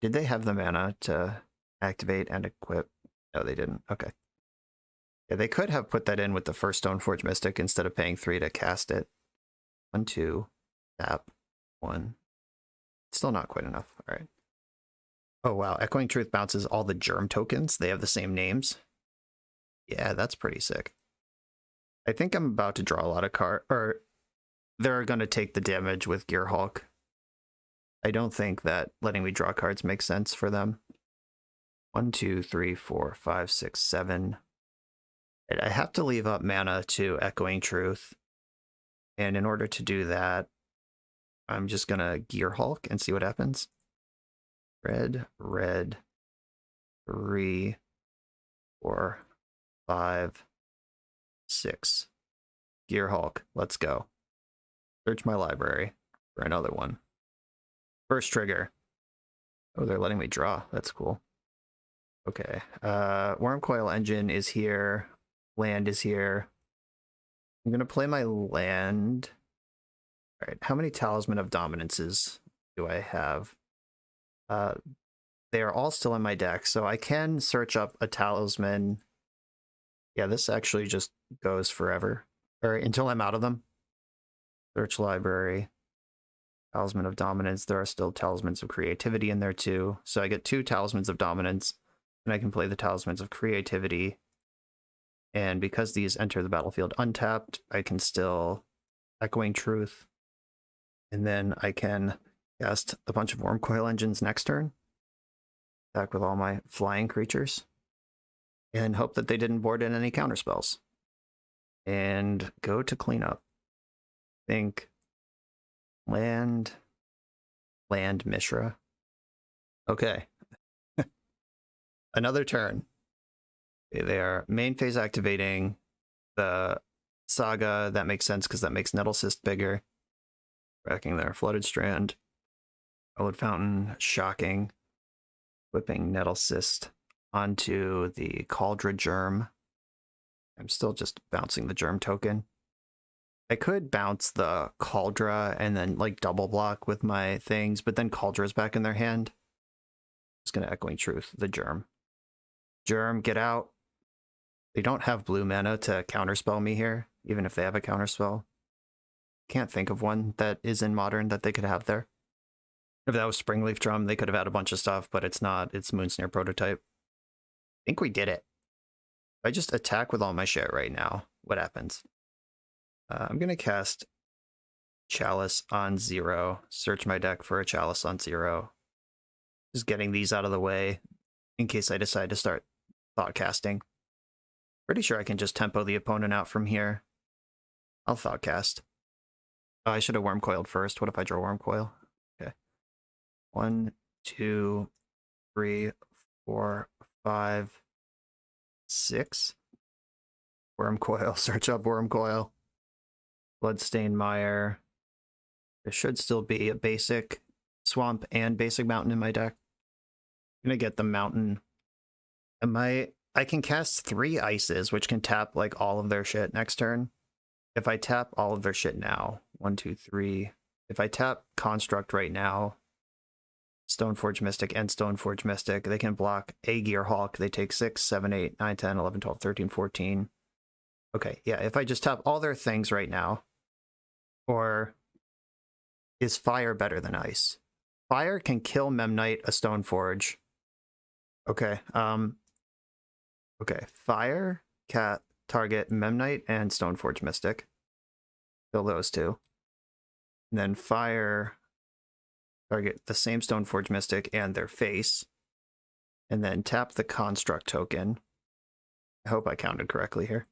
Did they have the mana to activate and equip? No, they didn't. Okay. Yeah, they could have put that in with the first Stoneforge Mystic instead of paying 3 to cast it. 1, 2, tap. 1. Still not quite enough. All right. Oh, wow. Echoing Truth bounces all the Germ tokens. They have the same names. Yeah, that's pretty sick. I think I'm about to draw a lot of cards. Or they're going to take the damage with Gearhulk. I don't think that letting me draw cards makes sense for them. 1, 2, 3, 4, 5, 6, 7. I have to leave up mana to Echoing Truth. And in order to do that, I'm just going to Gearhulk and see what happens. Red, red, 3, 4, 5, 6. Gear Hulk. Let's go. Search my library for another one. First trigger. Oh, they're letting me draw. That's cool. Okay. Wormcoil Engine is here. Land is here. I'm going to play my land. All right. How many Talisman of Dominances do I have? They are all still in my deck, so I can search up a talisman. Yeah, this actually just goes forever. All right, until I'm out of them. Search library. Talisman of Dominance. There are still Talismans of Creativity in there too. So I get 2 Talismans of Dominance, and I can play the Talismans of Creativity. And because these enter the battlefield untapped, I can still Echoing Truth. And then I can cast a bunch of Wormcoil Engines next turn. Attack with all my flying creatures. And hope that they didn't board in any counterspells. And go to cleanup. Think land Mishra. Okay. Another turn. Okay, they are main phase activating the Saga. That makes sense because that makes Nettlecyst bigger. Wrecking their Flooded Strand. Old Fountain, shocking. Whipping Nettlecyst onto the Cauldra Germ. I'm still just bouncing the Germ token. I could bounce the Cauldra and then like double block with my things, but then Caldra's back in their hand. Just gonna Echoing Truth, the Germ. Germ, get out. They don't have blue mana to counterspell me here, even if they have a counterspell. Can't think of one that is in Modern that they could have there. If that was Springleaf Drum, they could have had a bunch of stuff, but it's not. It's Moonsnare Prototype. I think we did it. If I just attack with all my shit right now, what happens? I'm going to cast Chalice on 0. Search my deck for a Chalice on 0. Just getting these out of the way in case I decide to start thought casting. Pretty sure I can just tempo the opponent out from here. I'll thought cast. Oh, I should have Wormcoiled first. What if I draw Wormcoil? Okay. 1, 2, 3, 4, 5, 6. Wormcoil. Search up Wormcoil. Bloodstained Mire. There should still be a basic Swamp and basic Mountain in my deck. I'm gonna get the Mountain. I can cast 3 Ices, which can tap like all of their shit next turn. If I tap all of their shit now, 1, 2, 3. If I tap Construct right now, Stoneforge Mystic and Stoneforge Mystic, they can block a Gear Hawk. They take 6, 7, 8, 9, 10, 11, 12, 13, 14. Okay, yeah, if I just tap all their things right now, or is Fire better than Ice? Fire can kill Memnite, a Stoneforge. Okay, okay, Fire, Cat, target Memnite and Stoneforge Mystic. Kill those 2. And then Fire, target the same Stoneforge Mystic and their face. And then tap the Construct token. I hope I counted correctly here.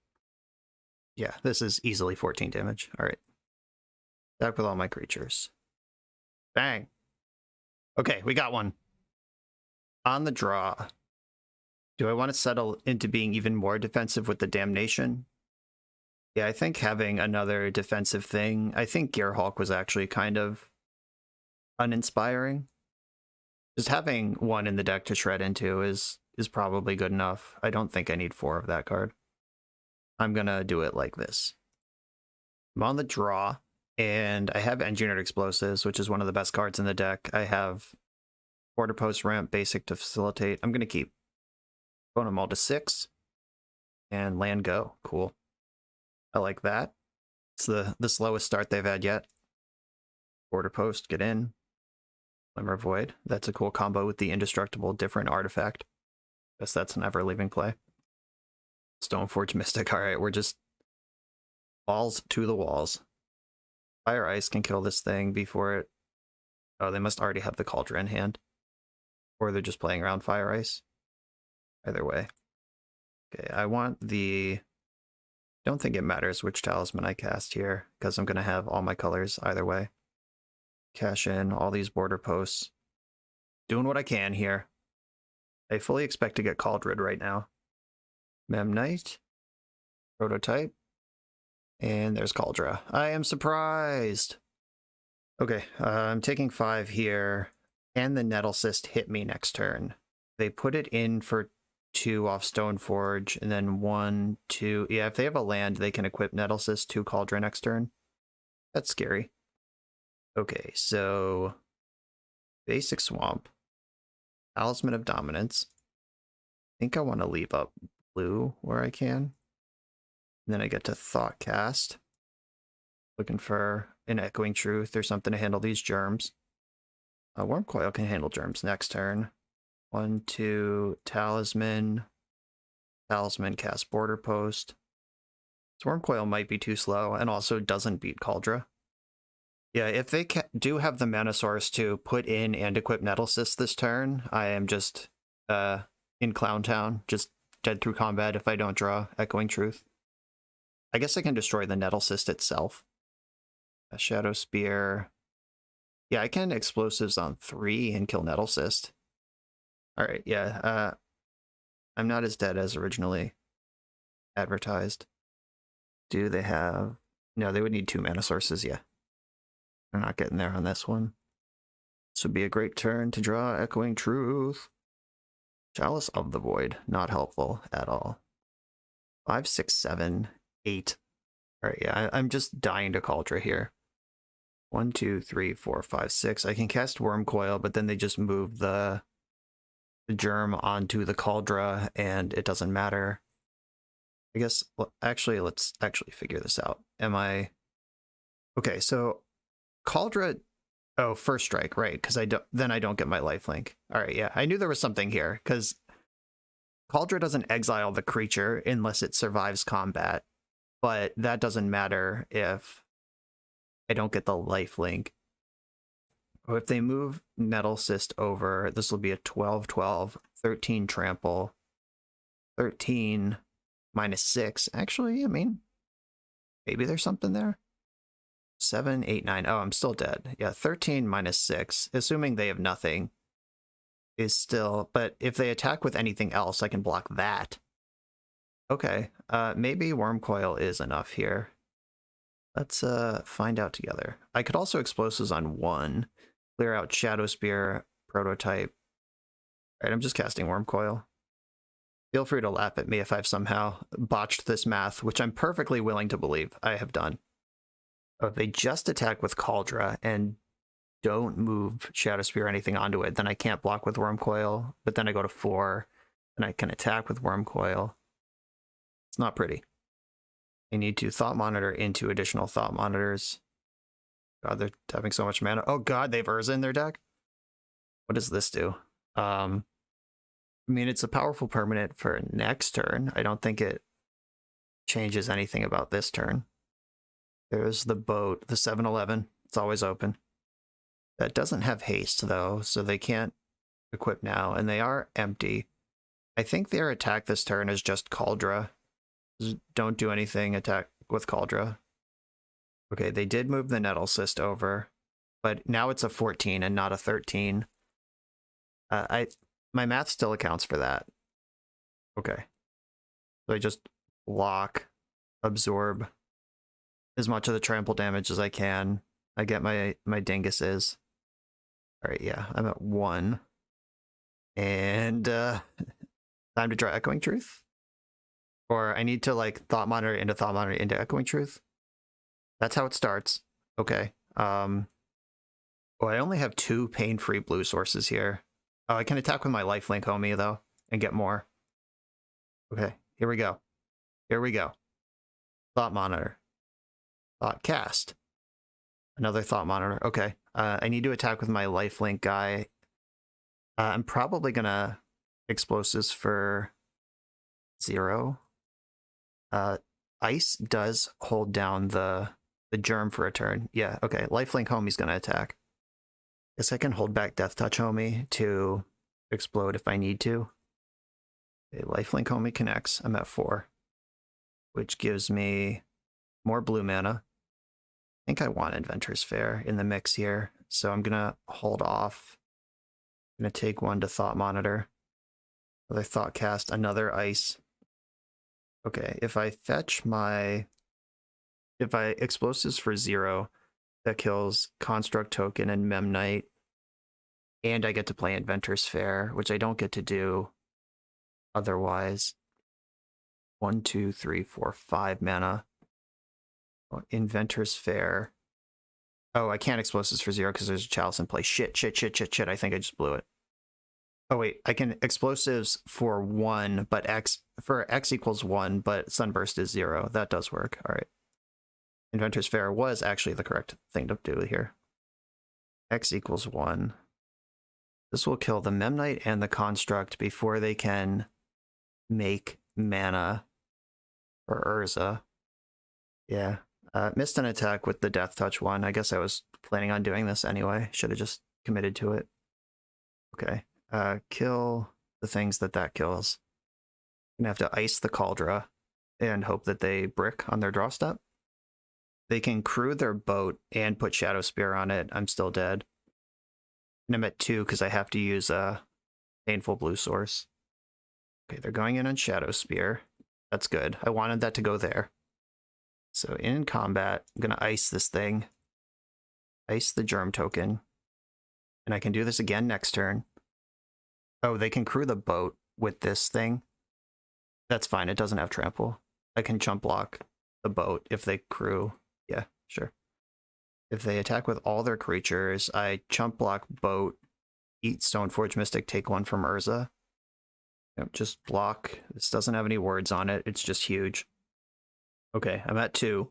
Yeah, this is easily 14 damage. All right. Attack with all my creatures. Bang. Okay, we got one. On the draw. Do I want to settle into being even more defensive with the Damnation? Yeah, I think having another defensive thing, I think Gearhulk was actually kind of uninspiring. Just having one in the deck to shred into is probably good enough. I don't think I need 4 of that card. I'm gonna do it like this. I'm on the draw, and I have Engineered Explosives, which is one of the best cards in the deck. I have Border Post Ramp, Basic to facilitate. I'm gonna keep going them all to 6, and land go. Cool. I like that. It's the slowest start they've had yet. Border Post, get in. Glimmer Void. That's a cool combo with the Indestructible Different Artifact. Guess that's an ever-leaving play. Stoneforge Mystic. Alright, we're just balls to the walls. Fire Ice can kill this thing before it... Oh, they must already have the Cauldron in hand. Or they're just playing around Fire Ice. Either way. Okay, I want the... Don't think it matters which talisman I cast here, because I'm going to have all my colors either way. Cash in all these border posts. Doing what I can here. I fully expect to get Cauldron right now. Memnite, Prototype. And there's Cauldra. I am surprised. Okay, I'm taking 5 here. And the Nettle Cyst hit me next turn. They put it in for 2 off Stoneforge, and then 1, 2. Yeah, if they have a land, they can equip Nettle Cyst to Cauldra next turn. That's scary. Okay, so basic Swamp. Talisman of Dominance. I think I want to leave up blue where I can. And then I get to Thought Cast. Looking for an Echoing Truth or something to handle these germs. Worm Coil can handle germs next turn. 1, 2, Talisman. Talisman cast Border Post. Worm Coil might be too slow and also doesn't beat Cauldra. Yeah, if they do have the mana source to put in and equip Nettle Cyst this turn, I am just in Clown Town, just dead through combat if I don't draw Echoing Truth. I guess I can destroy the Nettle Cyst itself. A Shadow Spear. Yeah, I can Explosives on 3 and kill Nettle Cyst. Alright, yeah. I'm not as dead as originally advertised. Do they have... No, they would need 2 mana sources, yeah. They're not getting there on this one. This would be a great turn to draw Echoing Truth. Chalice of the Void, not helpful at all. 5, 6, 7, 8. Alright, yeah, I'm just dying to Cauldra here. 1, 2, 3, 4, 5, 6. I can cast Worm Coil, but then they just move the germ onto the Cauldra, and it doesn't matter. I guess, well, actually, let's actually figure this out. Am I... Okay, so Cauldra... Oh, first strike, right, because then I don't get my lifelink. Alright, yeah, I knew there was something here, because Cauldra doesn't exile the creature unless it survives combat, but that doesn't matter if I don't get the lifelink. Oh, if they move Nettle Cyst over, this will be a 12-12, 13 trample, 13 -6. Actually, I mean, maybe there's something there. 7, 8, 9. Oh, I'm still dead. Yeah, 13 -6, assuming they have nothing, is still... But if they attack with anything else, I can block that. Okay, maybe Worm Coil is enough here. Let's find out together. I could also Explosives on 1, clear out Shadow Spear, Prototype. Alright, I'm just casting Worm Coil. Feel free to laugh at me if I've somehow botched this math, which I'm perfectly willing to believe I have done. If they just attack with Cauldra and don't move Shadow Spear or anything onto it, then I can't block with Worm Coil, but then I go to 4, and I can attack with Worm Coil. It's not pretty. I need to Thought Monitor into additional Thought Monitors. God, they're having so much mana. Oh god, they have Urza in their deck? What does this do? I mean, it's a powerful permanent for next turn. I don't think it changes anything about this turn. There's the boat, the 7-11. It's always open. That doesn't have haste, though, so they can't equip now, and they are empty. I think their attack this turn is just Cauldra. Don't do anything, attack with Cauldra. Okay, they did move the Nettle Cyst over, but now it's a 14 and not a 13. My math still accounts for that. Okay. So I just block, absorb as much of the trample damage as I can. I get my dinguses. Alright, yeah, I'm at 1. And time to draw Echoing Truth? Or I need to like Thought Monitor into Echoing Truth? That's how it starts. Okay. Oh, I only have 2 pain-free blue sources here. Oh, I can attack with my lifelink homie, though, and get more. Okay, here we go. Here we go. Thought Monitor. Thought Cast. Another Thought Monitor. Okay. I need to attack with my lifelink guy. I'm probably gonna Explosives for 0. Ice does hold down the germ for a turn. Yeah, okay. Lifelink homie's gonna attack. Guess I can hold back Death Touch homie to explode if I need to. Okay, lifelink homie connects. I'm at 4, which gives me more blue mana. I think I want Inventor's Fair in the mix here, so I'm gonna hold off. I'm gonna take 1 to Thought Monitor. Another Thought Cast, another Ice. Okay, if I fetch my... If I explosives for 0, that kills Construct Token and Memnite. And I get to play Inventor's Fair, which I don't get to do otherwise. 1, 2, 3, 4, 5 mana. Oh, Inventor's Fair. Oh, I can't explosives for 0 because there's a Chalice in play. Shit. I think I just blew it. Oh, wait. I can explosives for 1, but X equals 1, but Sunburst is 0. That does work. All right. Inventor's Fair was actually the correct thing to do here. X equals 1. This will kill the Memnite and the Construct before they can make mana for Urza. Yeah. Missed an attack with the Death Touch one. I guess I was planning on doing this anyway. Should have just committed to it. Okay. Kill the things that kills. I'm gonna have to ice the Cauldra and hope that they brick on their draw step. They can crew their boat and put Shadow Spear on it. I'm still dead. And I'm at 2 because I have to use a Painful Blue Source. Okay, they're going in on Shadow Spear. That's good. I wanted that to go there. So in combat, I'm going to ice this thing. Ice the Germ Token. And I can do this again next turn. Oh, they can crew the boat with this thing. That's fine. It doesn't have trample. I can chump block the boat if they crew. Yeah, sure. If they attack with all their creatures, I chump block boat, eat Stoneforge Mystic, take 1 from Urza. Yep, just block. This doesn't have any words on it. It's just huge. Okay, I'm at 2.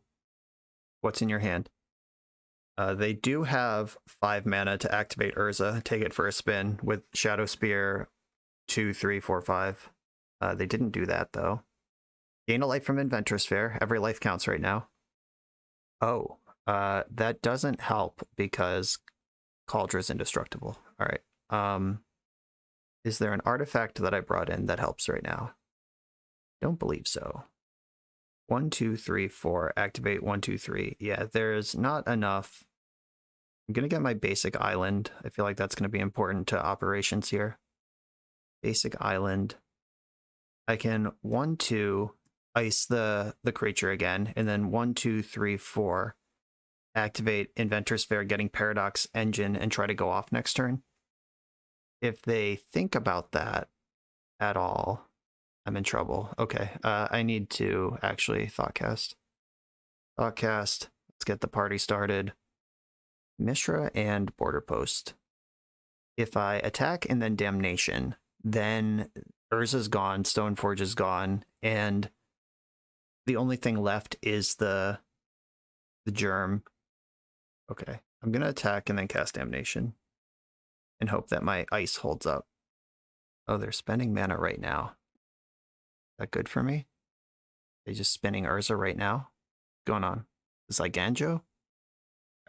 What's in your hand? They do have 5 mana to activate Urza. Take it for a spin with Shadow Spear 2, 3, 4, 5. They didn't do that, though. Gain a life from Inventor's Fair. Every life counts right now. Oh, that doesn't help because Cauldra is indestructible. All right. Is there an artifact that I brought in that helps right now? Don't believe so. 1, 2, 3, 4. Activate 1, 2, 3. Yeah, there's not enough. I'm going to get my basic island. I feel like that's going to be important to operations here. Basic island. I can 1, 2, ice the creature again, and then 1, 2, 3, 4. Activate Inventor's Fair, getting Paradox Engine, and try to go off next turn. If they think about that at all, I'm in trouble. Okay, I need to actually Thoughtcast. Thoughtcast. Let's get the party started. Mishra and Border Post. If I attack and then Damnation, then Urza's gone, Stoneforge is gone, and the only thing left is the Germ. Okay, I'm going to attack and then cast Damnation and hope that my ice holds up. Oh, they're spending mana right now. Is that good for me? They just spinning Urza right now? What's going on? Is it Ganjo? All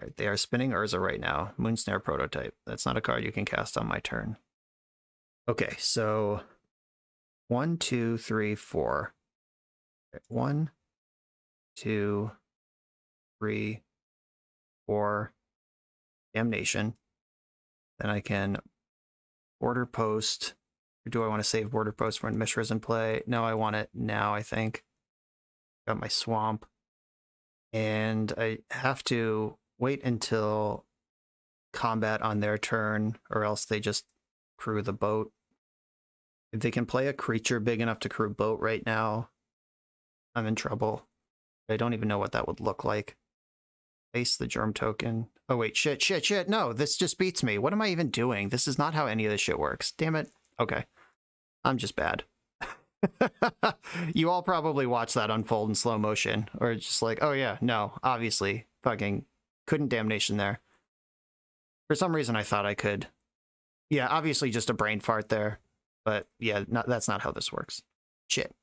right, they are spinning Urza right now. Moonsnare Prototype. That's not a card you can cast on my turn. Okay, so 1, 2, 3, 4. 1, 2, 3, 4. Damnation. Then I can Border Post. Or do I want to save Border Post when Mishra's in play? No, I want it now, I think. Got my Swamp. And I have to wait until combat on their turn, or else they just crew the boat. If they can play a creature big enough to crew boat right now, I'm in trouble. I don't even know what that would look like. Face the Germ Token. Oh wait, shit. No, this just beats me. What am I even doing? This is not how any of this shit works. Damn it. Okay. I'm just bad. You all probably watched that unfold in slow motion, or just like, oh yeah, no, obviously, fucking couldn't Damnation there. For some reason I thought I could. Yeah, obviously just a brain fart there, but yeah, that's not how this works. Shit.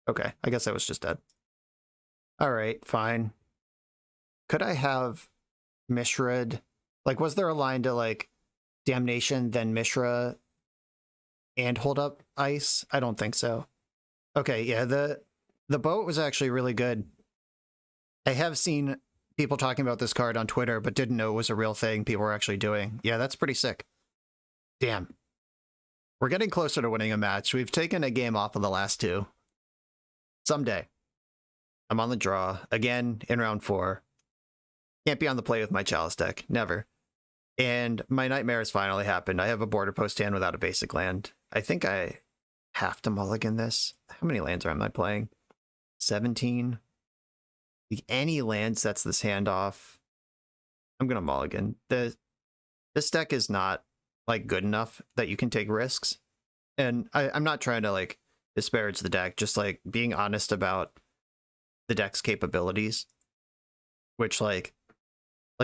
Okay, I guess I was just dead. All right, fine. Could I have Mishra'd? Like, was there a line to like Damnation, then Mishra, and hold up ice? I don't think so. Okay, yeah, the boat was actually really good. I have seen people talking about this card on Twitter, but didn't know it was a real thing people were actually doing. Yeah, that's pretty sick. Damn. We're getting closer to winning a match. We've taken a game off of the last 2. Someday. I'm on the draw again in round 4. Can't be on the play with my Chalice deck. Never. And my nightmare has finally happened. I have a border post hand without a basic land. I think I have to mulligan this. How many lands am I playing? 17. Any land sets this hand off. I'm gonna mulligan. This deck is not like good enough that you can take risks. And I'm not trying to like disparage the deck, just like being honest about the deck's capabilities. Which like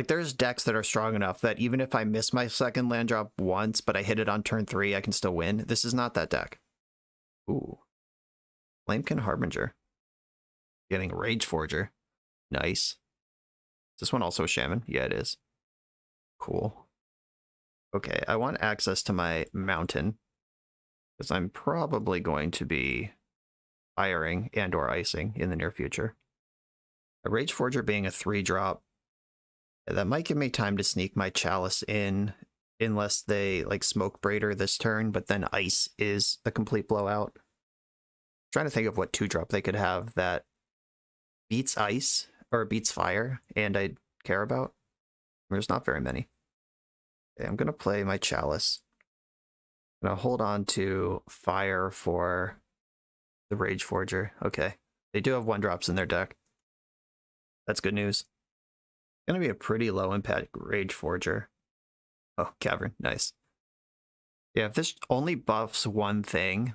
there's decks that are strong enough that even if I miss my second land drop once, but I hit it on turn 3, I can still win. This is not that deck. Ooh. Flamekin Harbinger. Getting Rage Forger. Nice. Is this one also a Shaman? Yeah, it is. Cool. Okay, I want access to my mountain, because I'm probably going to be firing and or icing in the near future. A Rage Forger being a 3-drop, that might give me time to sneak my Chalice in, unless they like Smoke Braider this turn, but then ice is a complete blowout. I'm trying to think of what 2-drop they could have that beats ice or beats fire and I'd care about. There's not very many. Okay, I'm gonna play my Chalice. I'm gonna hold on to fire for the Rage Forger. Okay, they do have 1-drops in their deck. That's good news. Gonna be a pretty low impact Rage Forger. Oh, Cavern, nice. Yeah, if this only buffs one thing,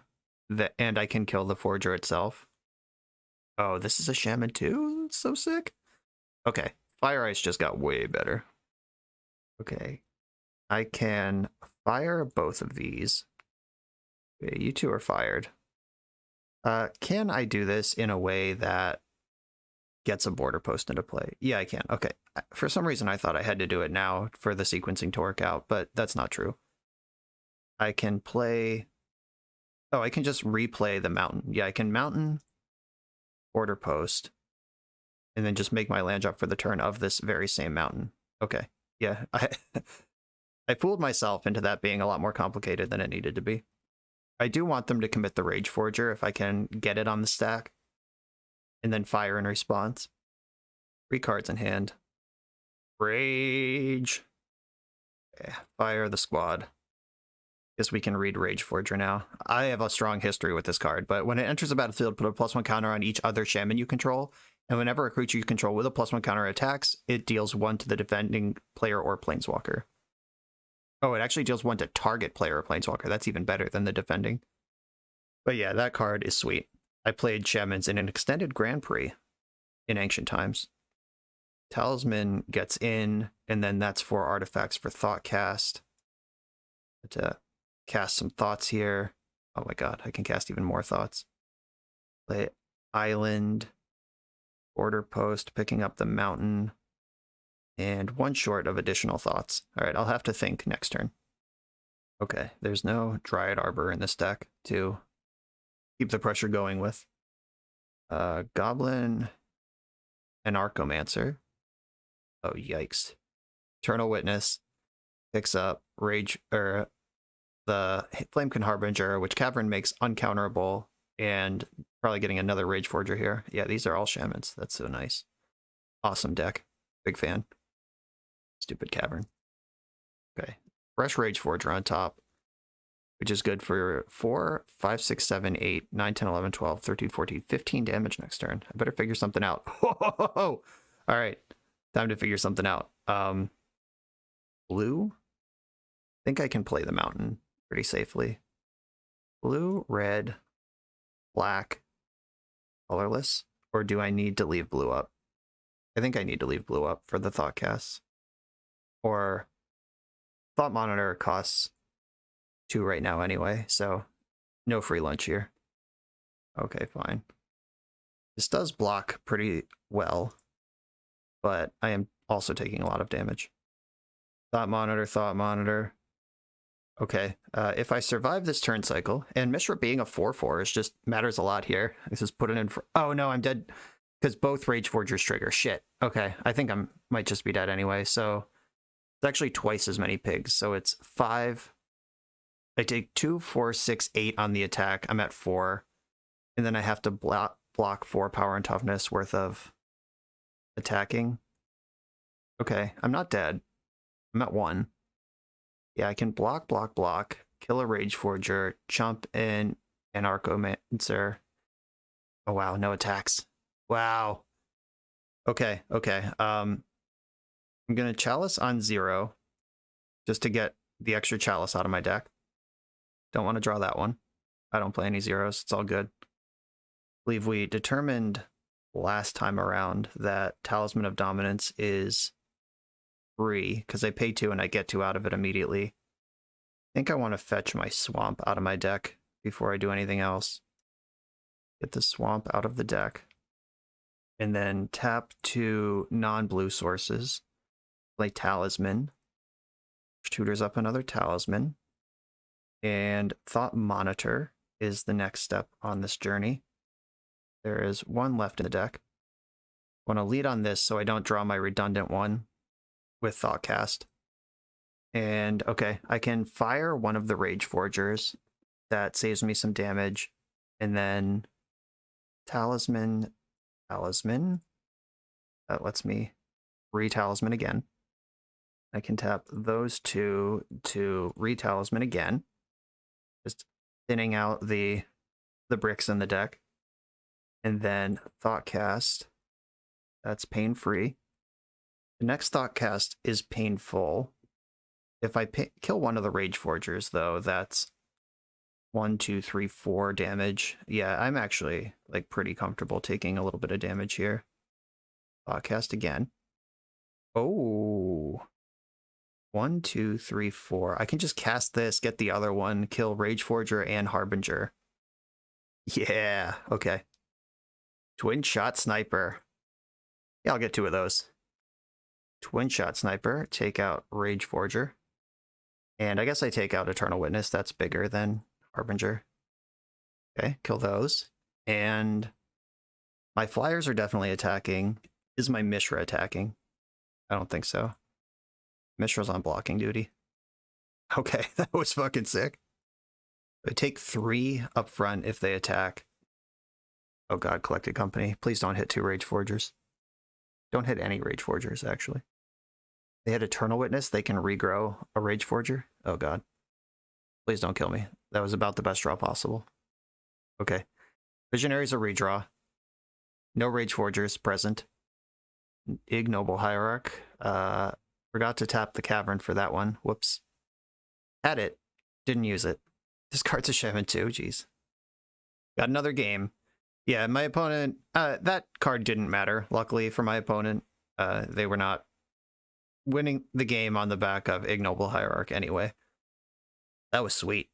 and I can kill the Forger itself. Oh, this is a Shaman too? It's so sick. Okay, Fire Ice just got way better. Okay, I can fire both of these. Okay, you two are fired. Can I do this in a way that gets a border post into play? Yeah, I can. Okay. For some reason, I thought I had to do it now for the sequencing to work out, but that's not true. I can play... Oh, I can just replay the mountain. Yeah, I can mountain, border post, and then just make my land drop for the turn of this very same mountain. Okay. Yeah, I fooled myself into that being a lot more complicated than it needed to be. I do want them to commit the Rage Forger if I can get it on the stack, and then fire in response. 3 cards in hand. Rage. Okay, fire the squad. Guess we can read Rage Forger now. I have a strong history with this card, but when it enters the battlefield, put a +1 counter on each other Shaman you control, and whenever a creature you control with a +1 counter attacks, it deals 1 to the defending player or planeswalker. Oh, it actually deals 1 to target player or planeswalker. That's even better than the defending. But yeah, that card is sweet. I played Shamans in an extended Grand Prix in ancient times. Talisman gets in, and then that's 4 artifacts for Thoughtcast. To cast some thoughts here. Oh my god, I can cast even more thoughts. Play Island, Border Post, picking up the mountain, and 1 short of additional thoughts. Alright, I'll have to think next turn. Okay, there's no Dryad Arbor in this deck to keep the pressure going with. Goblin and Archomancer. Oh, yikes. Eternal Witness picks up Rage, or the Flamekin Harbinger, which Cavern makes uncounterable, and probably getting another Rage Forger here. Yeah, these are all Shamans. That's so nice. Awesome deck. Big fan. Stupid Cavern. Okay. Fresh Rage Forger on top, which is good for 4, 5, 6, 7, 8, 9, 10, 11, 12, 13, 14, 15 damage next turn. I better figure something out. All right. Time to figure something out. Blue? I think I can play the mountain pretty safely. Blue, red, black, colorless? Or do I need to leave blue up? I think I need to leave blue up for the Thoughtcasts. Or Thought Monitor costs 2 right now anyway, so no free lunch here. Okay, fine. This does block pretty well, but I am also taking a lot of damage. Thought Monitor, Thought Monitor. Okay, if I survive this turn cycle, and Mishra being a 4/4 is just matters a lot here. This is put it in for... Oh no, I'm dead because both Rage Forgers trigger. Shit. Okay, I think I might just be dead anyway, so it's actually twice as many pigs. So it's 5. I take 2, 4, 6, 8 on the attack. I'm at 4. And then I have to block block 4 power and toughness worth of attacking. Okay, I'm not dead. I'm at 1. Yeah, I can block, kill a Rage Forger, chump in an Arcomancer. Oh wow, no attacks. Wow. Okay. I'm gonna Chalice on 0 just to get the extra Chalice out of my deck. Don't want to draw that one. I don't play any zeros. It's all good. I believe we determined last time around that Talisman of Dominance is free because I pay 2 and I get 2 out of it immediately. I think I want to fetch my Swamp out of my deck before I do anything else. Get the Swamp out of the deck. And then tap 2 non-blue sources. Play Talisman. Tutors up another Talisman. And Thought Monitor is the next step on this journey. There is 1 left in the deck. I want to lead on this so I don't draw my redundant one with Thoughtcast. And okay, I can fire one of the Rage Forgers. That saves me some damage. And then Talisman. That lets me re-Talisman again. I can tap those 2 to re-Talisman again. Just thinning out the bricks in the deck. And then Thoughtcast. That's pain-free. The next Thoughtcast is painful. If I kill one of the Rage Forgers, though, that's 1, 2, 3, 4 damage. Yeah, I'm actually like pretty comfortable taking a little bit of damage here. Thoughtcast again. Oh. 1, 2, 3, 4. I can just cast this, get the other one, kill Rage Forger and Harbinger. Yeah, okay. Twin Shot Sniper. Yeah, I'll get 2 of those. Twin Shot Sniper, take out Rage Forger. And I guess I take out Eternal Witness. That's bigger than Harbinger. Okay, kill those. And my flyers are definitely attacking. Is my Mishra attacking? I don't think so. Mishra's on blocking duty. Okay, that was fucking sick. I take 3 up front if they attack. Oh god, Collected Company. Please don't hit 2 Rage Forgers. Don't hit any Rage Forgers, actually. They had Eternal Witness. They can regrow a Rage Forger. Oh god. Please don't kill me. That was about the best draw possible. Okay. Visionary's a redraw. No Rage Forgers present. Ignoble Hierarch. Forgot to tap the Cavern for that one. Whoops. Had it. Didn't use it. This card's a Shaman too. Jeez. Got another game. Yeah, my opponent... that card didn't matter, luckily, for my opponent. They were not winning the game on the back of Ignoble Hierarch anyway. That was sweet.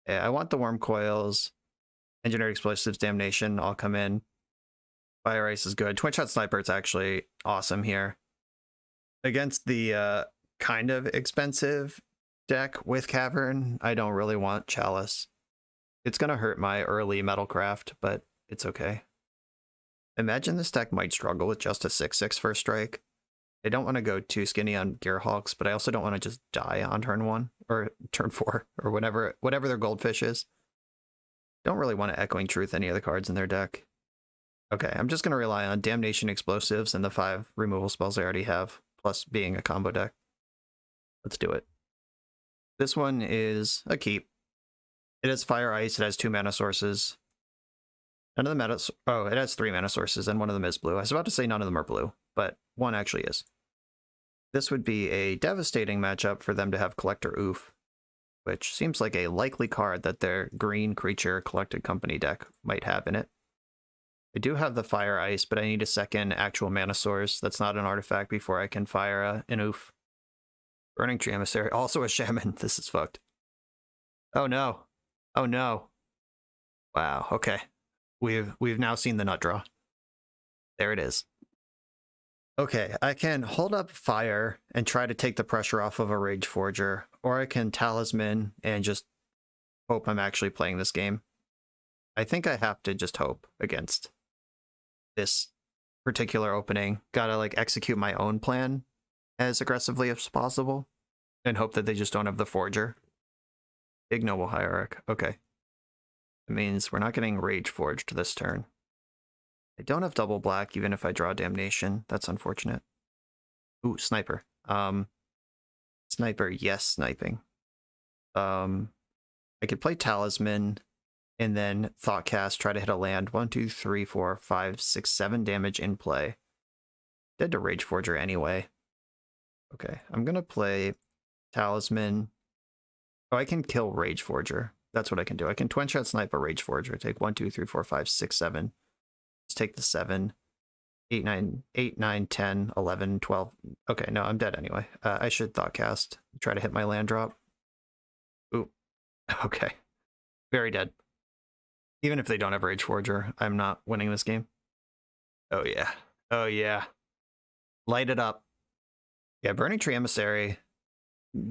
Yeah, I want the Worm Coils. Engineered Explosives, Damnation, all come in. Fire Ice is good. Twin Shot Sniper, it's actually awesome here. Against the kind of expensive deck with Cavern, I don't really want Chalice. It's going to hurt my early Metalcraft, but it's okay. Imagine this deck might struggle with just a 6/6 first strike. I don't want to go too skinny on Gearhulks, but I also don't want to just die on turn 1 or turn 4 or whatever their Goldfish is. Don't really want to Echoing Truth any of the cards in their deck. Okay, I'm just going to rely on Damnation, Explosives, and the 5 removal spells I already have, plus being a combo deck. Let's do it. This one is a keep. It has Fire Ice, it has 2 mana sources. None of the mana... Oh, it has 3 mana sources, and one of them is blue. I was about to say none of them are blue, but one actually is. This would be a devastating matchup for them to have Collector Oof, which seems like a likely card that their green creature Collected Company deck might have in it. I do have the Fire Ice, but I need a second actual mana source that's not an artifact before I can fire an Oof. Burning Tree Emissary, also a Shaman. This is fucked. Oh no. Oh no. Wow, okay. We've now seen the nut draw. There it is. Okay, I can hold up fire and try to take the pressure off of a Rage Forger, or I can Talisman and just hope I'm actually playing this game. I think I have to just hope against this particular opening. Gotta like execute my own plan as aggressively as possible and hope that they just don't have the Forger. Ignoble Hierarch. Okay. It means we're not getting Rage Forged this turn. I don't have double black, even if I draw Damnation. That's unfortunate. Ooh, Sniper. Sniper, yes, sniping. I could play Talisman and then Thoughtcast, try to hit a land. 1, 2, 3, 4, 5, 6, 7 damage in play. Dead to Rage Forger anyway. Okay, I'm gonna play Talisman. Oh, I can kill Rage Forger. That's what I can do. I can twin shot snipe a Rage Forger. Take 1, 2, 3, 4, 5, 6, 7. Let's take the 7. 8, 9, 10, 11, 12. Okay, no, I'm dead anyway. I should Thoughtcast. Try to hit my land drop. Ooh. Okay. Very dead. Even if they don't have Rage Forger, I'm not winning this game. Oh, yeah. Oh, yeah. Light it up. Yeah, Burning Tree Emissary,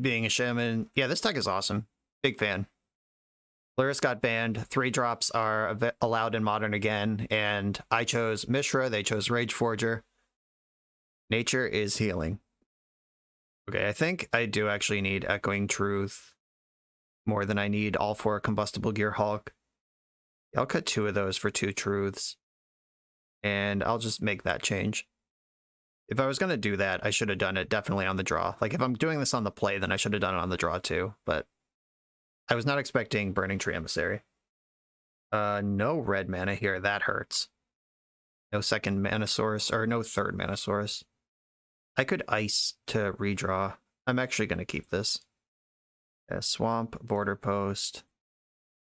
being a shaman. Yeah, this deck is awesome. Big fan. Luris got banned. 3 drops are allowed in Modern again, and I chose Mishra. They chose Rage Forger. Nature is healing. Okay, I think I do actually need Echoing Truth more than I need all 4 Combustible Gear Hulk. I'll cut 2 of those for 2 truths, and I'll just make that change. If I was going to do that, I should have done it definitely on the draw. Like, if I'm doing this on the play, then I should have done it on the draw too, but I was not expecting Burning Tree Emissary. No red mana here. That hurts. No second mana source, or no third mana source. I could ice to redraw. I'm actually going to keep this. Yeah, Swamp, Border Post.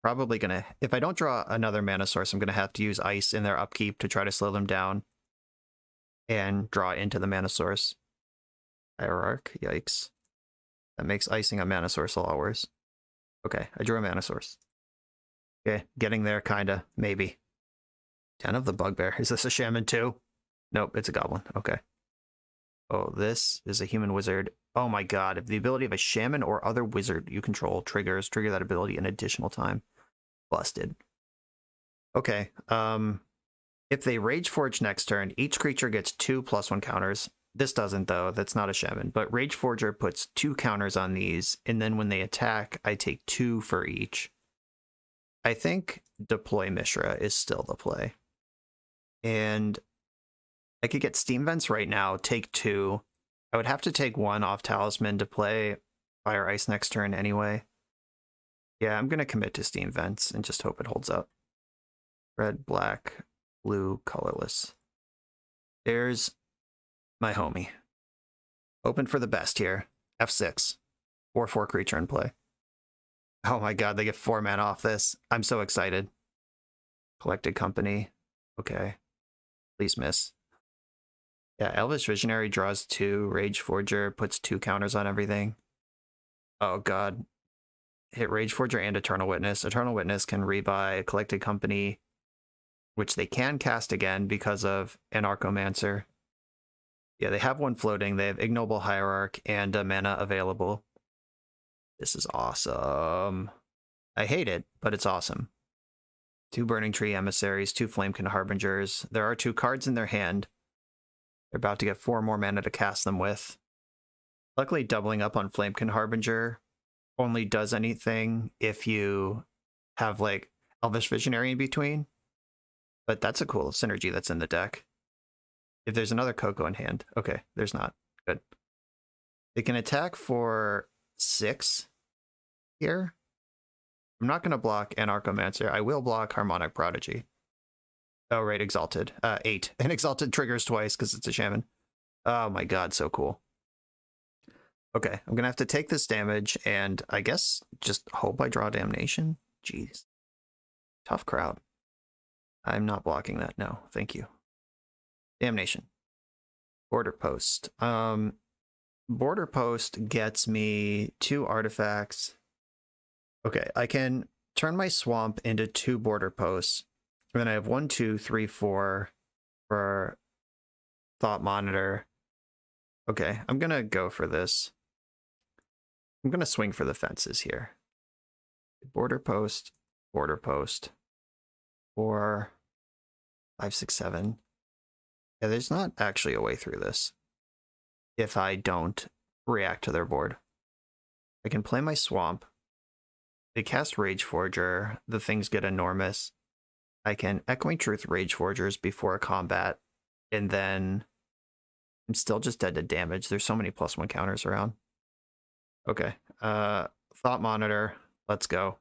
Probably going to... If I don't draw another mana source, I'm going to have to use ice in their upkeep to try to slow them down and draw into the mana source. Hierarch, yikes. That makes icing a mana source a lot worse. Okay, I drew a mana source. Okay, getting there, kinda, maybe. 10 of the Bugbear. Is this a Shaman too? Nope, it's a Goblin. Okay. Oh, this is a Human Wizard. Oh my god, if the ability of a Shaman or other wizard you control trigger that ability an additional time. Busted. Okay, if they Rage Forge next turn, each creature gets 2 +1 counters. This doesn't, though. That's not a Shaman. But Rage Forger puts 2 counters on these, and then when they attack, I take 2 for each. I think Deploy Mishra is still the play. And I could get Steam Vents right now, take 2. I would have to take 1 off Talisman to play Fire Ice next turn anyway. Yeah, I'm going to commit to Steam Vents and just hope it holds up. Red, black, blue, colorless. There's my homie. Open for the best here. F6. 4/4 creature in play. Oh my god, they get 4 mana off this. I'm so excited. Collected Company. Okay. Please miss. Yeah, Elvish Visionary draws 2. Rage Forger puts 2 counters on everything. Oh god. Hit Rage Forger and Eternal Witness. Eternal Witness can rebuy Collected Company, which they can cast again because of Anarchomancer. Yeah, they have 1 floating. They have Ignoble Hierarch and a mana available. This is awesome. I hate it, but it's awesome. 2 Burning Tree Emissaries, 2 Flamekin Harbingers. There are 2 cards in their hand. They're about to get 4 more mana to cast them with. Luckily, doubling up on Flamekin Harbinger only does anything if you have, like, Elvish Visionary in between. But that's a cool synergy that's in the deck. If there's another Coco in hand. Okay, there's not. Good. They can attack for 6 here. I'm not going to block Anarchomancer. I will block Harmonic Prodigy. Oh, right, Exalted. 8. And Exalted triggers twice because it's a Shaman. Oh my god, so cool. Okay, I'm going to have to take this damage and I guess just hope I draw Damnation. Jeez. Tough crowd. I'm not blocking that. No, thank you. Damnation. Border Post. Border Post gets me 2 artifacts. Okay, I can turn my Swamp into 2 Border Posts. And then I have 1, 2, 3, 4 for Thought Monitor. Okay, I'm going to go for this. I'm going to swing for the fences here. Border Post, Border Post. 4, 5, 6, 7. Yeah, there's not actually a way through this if I don't react to their board. I can play my Swamp. They cast Rage Forger. The things get enormous. I can Echoing Truth Rage Forgers before combat, and then I'm still just dead to damage. There's so many +1 counters around. Okay. Thought Monitor. Let's go.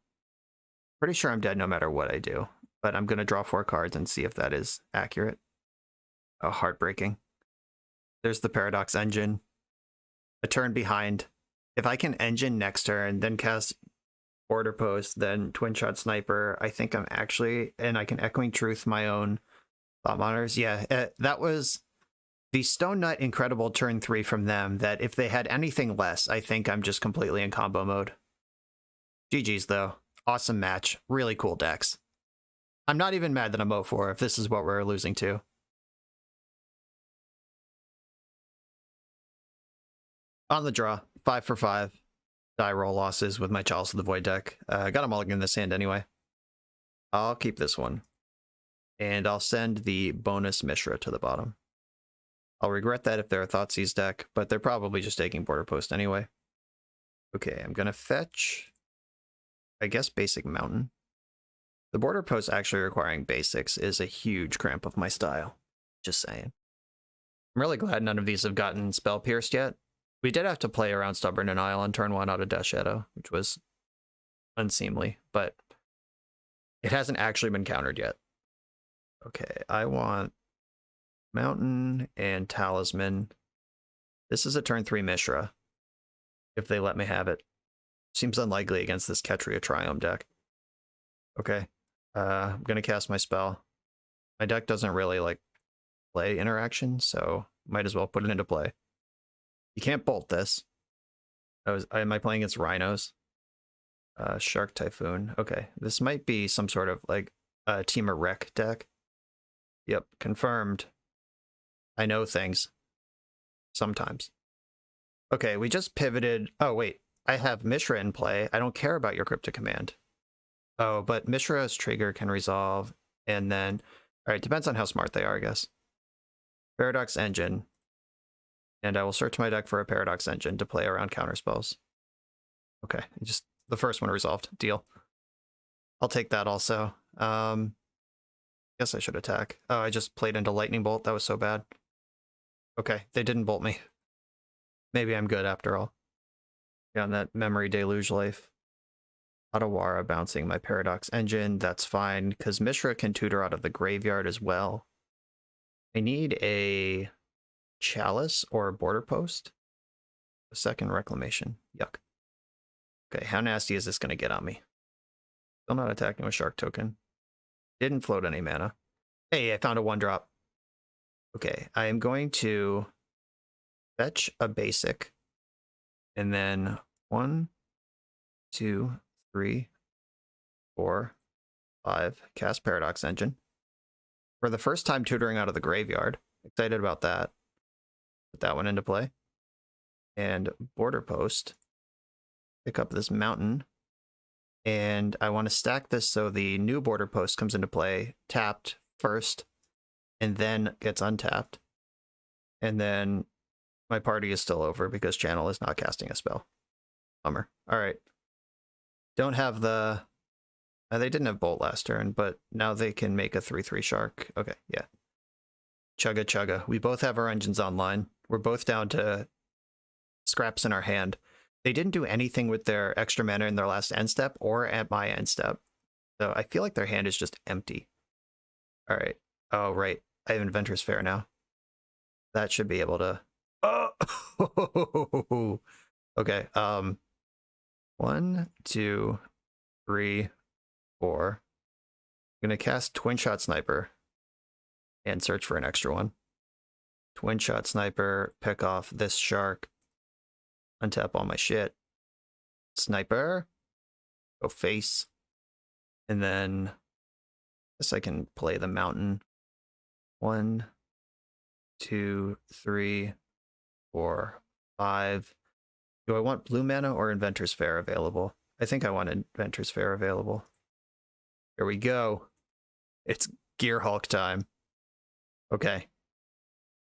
Pretty sure I'm dead no matter what I do, but I'm going to draw 4 cards and see if that is accurate. Oh, heartbreaking. There's the Paradox Engine. A turn behind. If I can Engine next turn, then cast Border Post, then Twin Shot Sniper, I think I'm actually, and I can Echoing Truth my own Thought Monitors. Yeah, that was the Stone Nut Incredible turn 3 from them, that if they had anything less, I think I'm just completely in combo mode. GG's though. Awesome match. Really cool decks. I'm not even mad that I'm 0-4 if this is what we're losing to. On the draw, 5 for 5. Die roll losses with my Chalice of the Void deck. Got a mulligan in this hand anyway. I'll keep this one. And I'll send the bonus Mishra to the bottom. I'll regret that if they're a Thoughtseize deck, but they're probably just taking Border Post anyway. Okay, I'm going to fetch, I guess, Basic Mountain. The Border Post actually requiring basics is a huge cramp of my style. Just saying. I'm really glad none of these have gotten Spell Pierced yet. We did have to play around Stubborn Denial on turn 1 out of Death Shadow, which was unseemly, but it hasn't actually been countered yet. Okay, I want Mountain and Talisman. This is a turn 3 Mishra, if they let me have it. Seems unlikely against this Ketria Triome deck. Okay, I'm going to cast my spell. My deck doesn't really, like, play interaction, so might as well put it into play. You can't bolt this. Am I playing against Rhinos? Shark Typhoon. Okay, this might be some sort of, like, Team of Wreck deck. Yep, confirmed. I know things. Sometimes. Okay, we just pivoted. Oh, wait. I have Mishra in play. I don't care about your Cryptic Command. Oh, but Mishra's trigger can resolve, and then... Alright, depends on how smart they are, I guess. Paradox Engine. And I will search my deck for a Paradox Engine to play around counterspells. Okay, just the first one resolved. Deal. I'll take that also. Guess I should attack. Oh, I just played into Lightning Bolt. That was so bad. Okay, they didn't bolt me. Maybe I'm good after all. Yeah, on that Memory Deluge life. Otawara bouncing my Paradox Engine. That's fine, because Mishra can tutor out of the graveyard as well. I need a Chalice or a Border Post. A second Reclamation. Yuck. Okay, how nasty is this going to get on me? Still not attacking with Shark Token. Didn't float any mana. Hey, I found a 1-drop. Okay, I am going to fetch a basic. And then 1, 2, 3, 4, 5. Cast Paradox Engine. For the first time tutoring out of the graveyard. Excited about that. Put that one into play. And Border Post. Pick up this Mountain. And I want to stack this so the new Border Post comes into play, tapped first, and then gets untapped. And then my party is still over because Channel is not casting a spell. Bummer. Alright. Don't have the... they didn't have Bolt last turn, but now they can make a 3/3 Shark. Okay, yeah. Chugga chugga. We both have our engines online. We're both down to scraps in our hand. They didn't do anything with their extra mana in their last end step or at my end step. So I feel like their hand is just empty. All right. Oh, right. I have Inventor's Fair now. That should be able to... Oh! Okay. 1, 2, 3, 4. I'm going to cast Twin Shot Sniper and search for an extra one. Twin Shot Sniper, pick off this Shark. Untap all my shit. Sniper. Go face. And then I guess I can play the Mountain. 1, 2, 3, 4, 5. Do I want blue mana or Inventor's Fair available? I think I want Inventor's Fair available. Here we go. It's Gear Hulk time. Okay.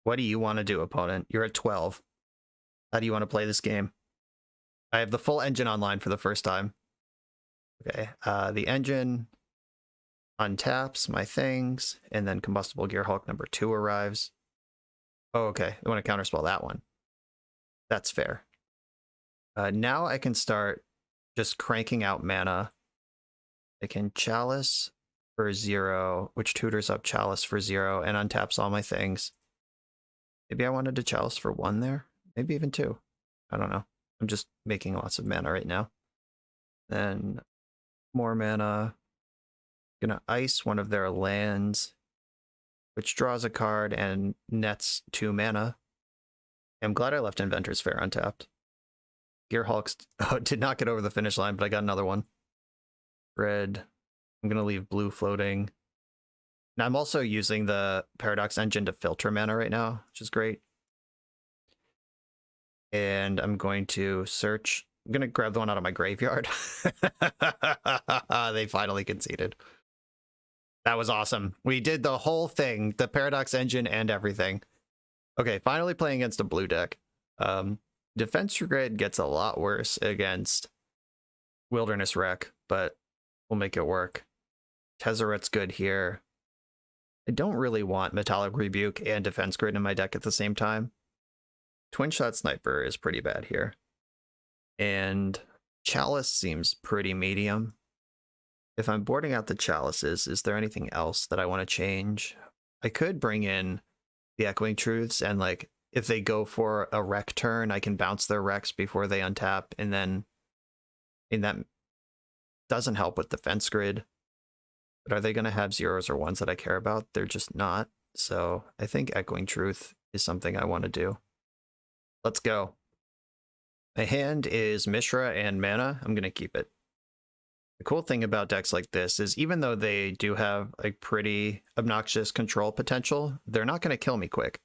What do you want to do, opponent? You're at 12. How do you want to play this game? I have the full engine online for the first time. Okay, the engine untaps my things, and then Combustible Gearhulk number 2 arrives. Oh, okay. I want to counterspell that one. That's fair. Now I can start just cranking out mana. I can Chalice for 0, which tutors up Chalice for 0 and untaps all my things. Maybe I wanted to Chalice for 1 there. Maybe even 2. I don't know. I'm just making lots of mana right now. Then more mana. Gonna ice one of their lands, which draws a card and nets 2 mana. I'm glad I left Inventor's Fair untapped. Gearhulks did not get over the finish line, but I got another one. Red. I'm gonna leave blue floating. Now I'm also using the Paradox Engine to filter mana right now, which is great. And I'm going to search. I'm gonna grab the one out of my graveyard. They finally conceded. That was awesome. We did the whole thing, the Paradox Engine and everything. Okay, finally playing against a blue deck. Defense Grid gets a lot worse against Wilderness Wreck, but we'll make it work. Tezzeret's good here. I don't really want Metallic Rebuke and Defense Grid in my deck at the same time. Twin Shot Sniper is pretty bad here. And Chalice seems pretty medium. If I'm boarding out the Chalices, is there anything else that I want to change? I could bring in the Echoing Truths, and like if they go for a wreck turn, I can bounce their wrecks before they untap, and then that doesn't help with Defense Grid. But are they going to have 0s or 1s that I care about? They're just not. So I think Echoing Truth is something I want to do. Let's go. My hand is Mishra and mana. I'm going to keep it. The cool thing about decks like this is even though they do have a pretty obnoxious control potential, they're not going to kill me quick.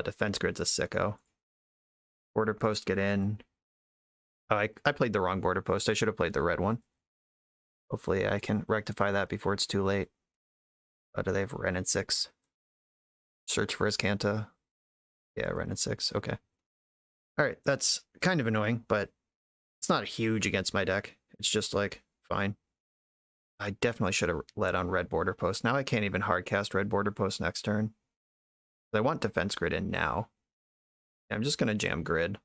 Defense Grid's a sicko. Border Post, get in. Oh, I played the wrong Border Post. I should have played the red one. Hopefully I can rectify that before it's too late. Do they have Ren and 6? Search for Azcanta. Yeah, Ren and 6. Okay. Alright, that's kind of annoying, but it's not huge against my deck. It's just like, fine. I definitely should have led on red Border Post. Now I can't even hardcast red Border Post next turn. I want Defense Grid in now. I'm just going to jam Grid.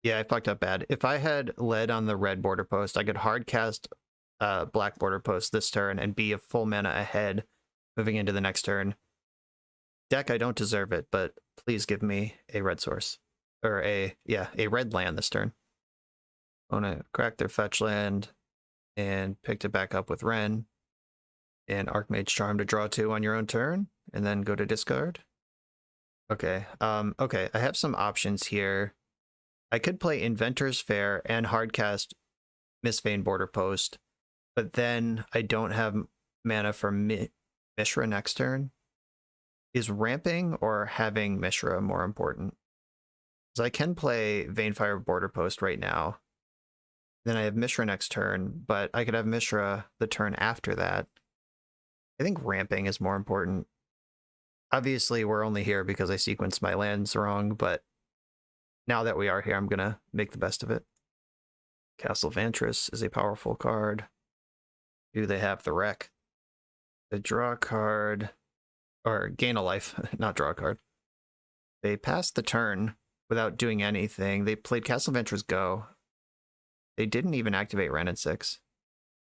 Yeah, I fucked up bad. If I had led on the red Border Post, I could hardcast black Border Post this turn and be a full mana ahead moving into the next turn. Deck, I don't deserve it, but please give me a red source. Or a red land this turn. I want to crack their fetch land and picked it back up with Ren. And Archmage Charm to draw 2 on your own turn, and then go to discard. Okay, okay, I have some options here. I could play Inventor's Fair and hardcast Mistvein Border Post, but then I don't have mana for Mishra next turn. Is ramping or having Mishra more important? Because I can play Vanefire Border Post right now. Then I have Mishra next turn, but I could have Mishra the turn after that. I think ramping is more important. Obviously, we're only here because I sequenced my lands wrong, but now that we are here, I'm going to make the best of it. Castle Vantress is a powerful card. Do they have the wreck? The draw card, or gain a life, not draw a card. They passed the turn without doing anything. They played Castle Vantress Go. They didn't even activate Ren and 6.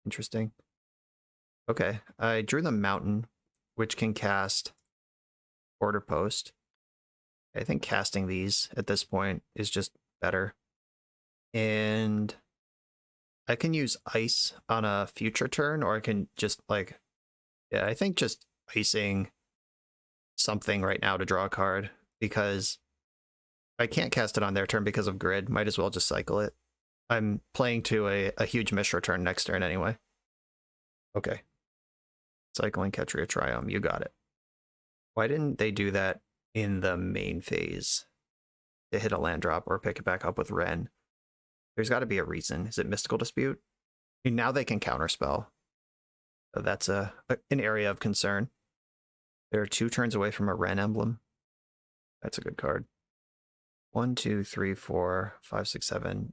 Interesting. Okay, I drew the Mountain, which can cast Border Post. I think casting these at this point is just better. And I can use Ice on a future turn, or I can just like, yeah, I think just icing something right now to draw a card, because I can't cast it on their turn because of Grid. Might as well just cycle it. I'm playing to a huge Mishra turn next turn anyway. Okay. Cycling Ketria Triumph, you got it. Why didn't they do that in the main phase? To hit a land drop or pick it back up with Ren. There's got to be a reason. Is it Mystical Dispute? And now they can counterspell. So that's an area of concern. They're 2 turns away from a Ren emblem. That's a good card. 1, 2, 3, 4, 5, 6, 7.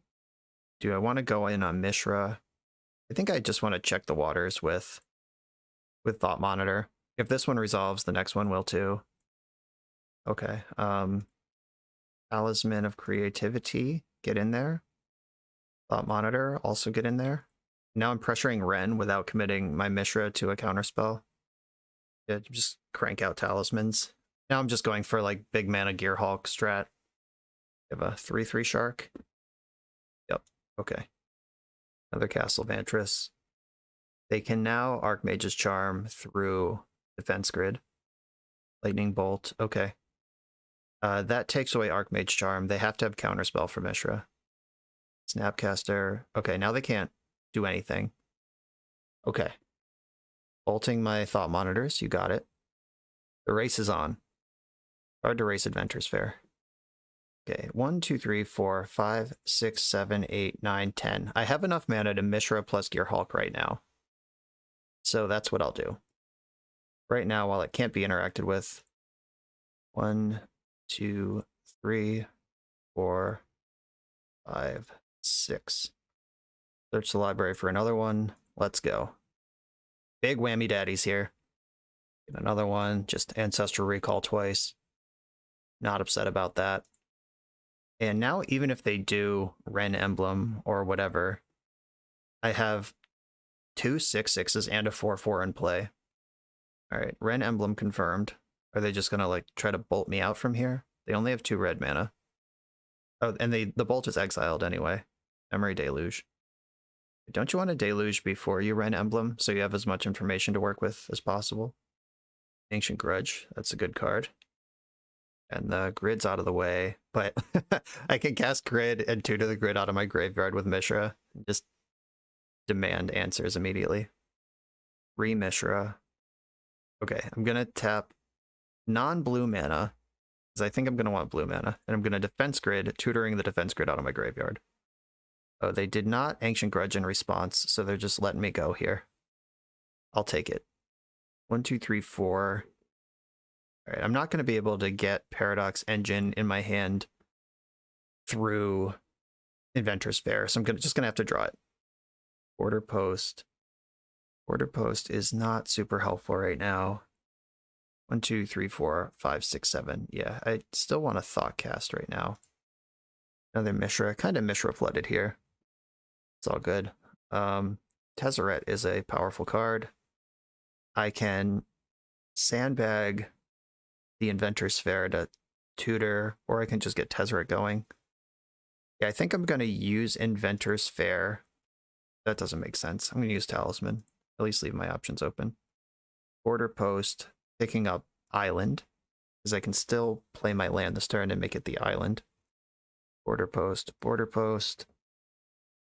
Do I want to go in on Mishra? I think I just want to check the waters with with Thought Monitor. If this one resolves, the next one will too. Okay. Talisman of Creativity, get in there. Thought Monitor, also get in there. Now I'm pressuring Ren without committing my Mishra to a counterspell. Yeah, just crank out talismans. Now I'm just going for like big mana Gearhulk strat. You have a 3/3 shark. Yep, okay. Another Castle Vantress. They can now Archmage's Charm through Defense Grid. Lightning Bolt, okay. That takes away Archmage Charm. They have to have Counterspell for Mishra. Snapcaster. Okay, now they can't do anything. Okay. Bolting my Thought Monitors, you got it. The race is on. Hard to race Adventures Fair. Okay, 1, 2, 3, 4, 5, 6, 7, 8, 9, 10. I have enough mana to Mishra plus Gearhulk right now. So that's what I'll do. Right now, while it can't be interacted with, 1, 2, 3, 4, 5, 6. Search the library for another one. Let's go. Big whammy daddies here. Get another one, just Ancestral Recall twice. Not upset about that. And now, even if they do Ren Emblem or whatever, I have 2 6/6s and a 4/4 in play. All right, Ren Emblem confirmed. Are they just gonna like try to bolt me out from here? They only have 2 red mana. Oh, and the bolt is exiled anyway. Memory Deluge. Don't you want a Deluge before you Ren Emblem so you have as much information to work with as possible? Ancient Grudge, that's a good card. And the grid's out of the way, but I can cast grid and tutor the grid out of my graveyard with Mishra. And just demand answers immediately. Mishra. Okay, I'm gonna tap non-blue mana, because I think I'm gonna want blue mana, and I'm gonna defense grid, tutoring the defense grid out of my graveyard. Oh, they did not Ancient Grudge in response, so they're just letting me go here. I'll take it. 1, 2, 3, 4. All right, I'm not going to be able to get Paradox Engine in my hand through Inventor's Fair, so I'm just going to have to draw it. Border Post. Border Post is not super helpful right now. 1, 2, 3, 4, 5, 6, 7. Yeah, I still want a Thought Cast right now. Another Mishra. Kind of Mishra flooded here. It's all good. Tezzerator is a powerful card. I can sandbag the Inventor's Fair to tutor, or I can just get Tezzerator going. Yeah, I think I'm going to use Inventor's Fair. That doesn't make sense. I'm going to use Talisman. At least leave my options open. Border Post, picking up Island, because I can still play my land this turn and make it the island. Border Post,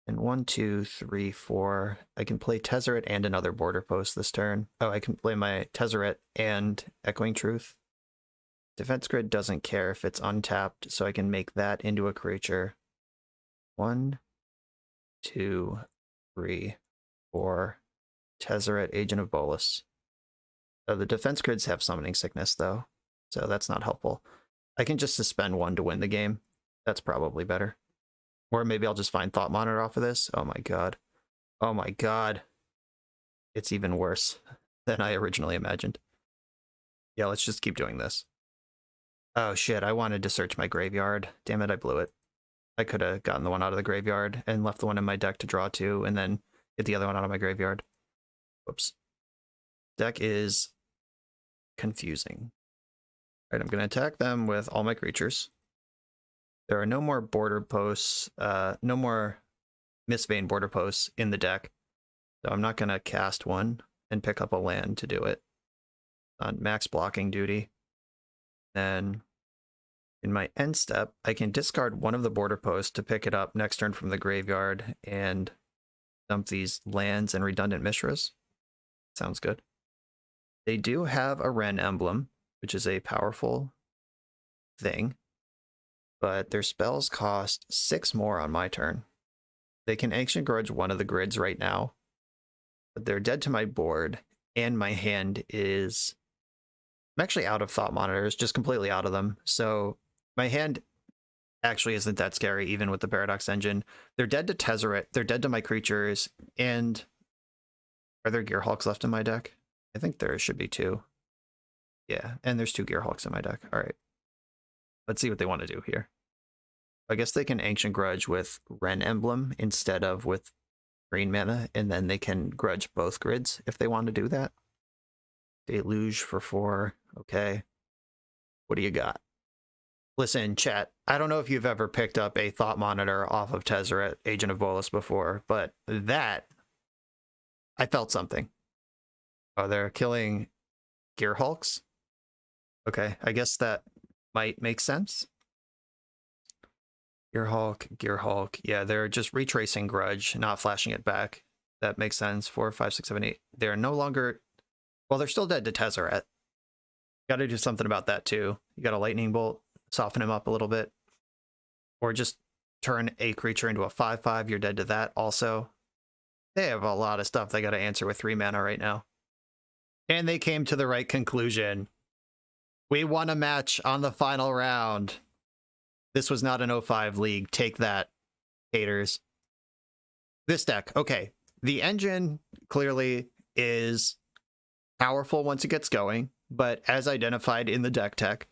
and 1, 2, 3, 4. I can play Tezzerator and another Border Post this turn. Oh, I can play my Tezzerator and Echoing Truth. Defense Grid doesn't care if it's untapped, so I can make that into a creature. 1, 2, 3, 4. Tezzerator, Agent of Bolus. Oh, the defense grids have Summoning Sickness, though, so that's not helpful. I can just suspend 1 to win the game. That's probably better. Or maybe I'll just find Thought Monitor off of this. Oh my god. Oh my god. It's even worse than I originally imagined. Yeah, let's just keep doing this. Oh shit, I wanted to search my graveyard. Damn it, I blew it. I could have gotten the one out of the graveyard and left the one in my deck to draw to, and then get the other one out of my graveyard. Whoops. Deck is confusing. Alright, I'm going to attack them with all my creatures. There are no more border posts, no more Mistvein border posts in the deck. So I'm not going to cast one and pick up a land to do it. On max blocking duty. Then in my end step, I can discard one of the border posts to pick it up next turn from the graveyard and dump these lands and redundant Mishras. Sounds good. They do have a Ren emblem, which is a powerful thing, but their spells cost 6 more on my turn. They can Ancient Grudge one of the grids right now, but they're dead to my board, and my hand is... I'm actually out of Thought Monitors, just completely out of them, so my hand actually isn't that scary, even with the Paradox Engine. They're dead to Tezzerator, they're dead to my creatures, and... Are there Gearhulks left in my deck? I think there should be 2. Yeah, and there's 2 Gearhulks in my deck. All right. Let's see what they want to do here. I guess they can Ancient Grudge with Ren Emblem instead of with green mana, and then they can grudge both grids if they want to do that. Deluge for 4. Okay. What do you got? Listen, chat, I don't know if you've ever picked up a Thought Monitor off of Tezzerator, Agent of Bolas before, but that, I felt something. Oh, they're killing Gearhulks? Okay, I guess that might make sense. Gearhulk. Yeah, they're just retracing Grudge, not flashing it back. That makes sense. 4, 5, 6, 7, 8. They're no longer... Well, they're still dead to Tezzerator. Got to do something about that, too. You got a Lightning Bolt, soften him up a little bit. Or just turn a creature into a 5/5. You're dead to that also. They have a lot of stuff they got to answer with 3 mana right now. And they came to the right conclusion. We won a match on the final round. This was not an 05 league. Take that, haters. This deck, okay. The engine clearly is powerful once it gets going, but as identified in the deck tech,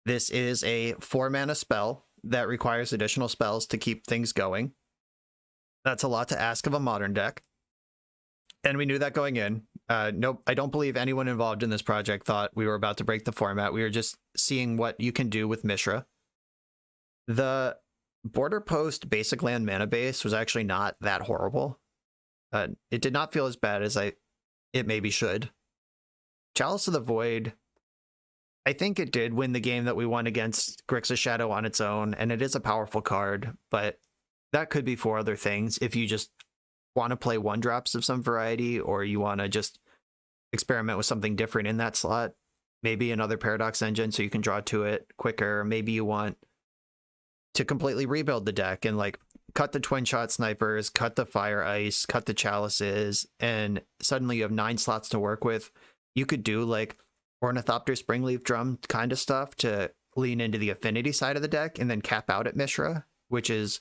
this is a 4-mana spell that requires additional spells to keep things going. That's a lot to ask of a modern deck. And we knew that going in. Nope, I don't believe anyone involved in this project thought we were about to break the format. We were just seeing what you can do with Mishra. The Border Post basic land mana base was actually not that horrible. It did not feel as bad as it maybe should. Chalice of the Void, I think it did win the game that we won against Grixis Shadow on its own, and it is a powerful card, but that could be for other things if you just want to play 1-drops of some variety, or you want to just experiment with something different in that slot. Maybe another Paradox Engine so you can draw to it quicker. Maybe you want to completely rebuild the deck and like cut the Twin Shot Snipers, cut the Fire Ice, cut the Chalices, and suddenly you have 9 slots to work with. You could do like Ornithopter Springleaf Drum kind of stuff to lean into the affinity side of the deck and then cap out at Mishra, which is,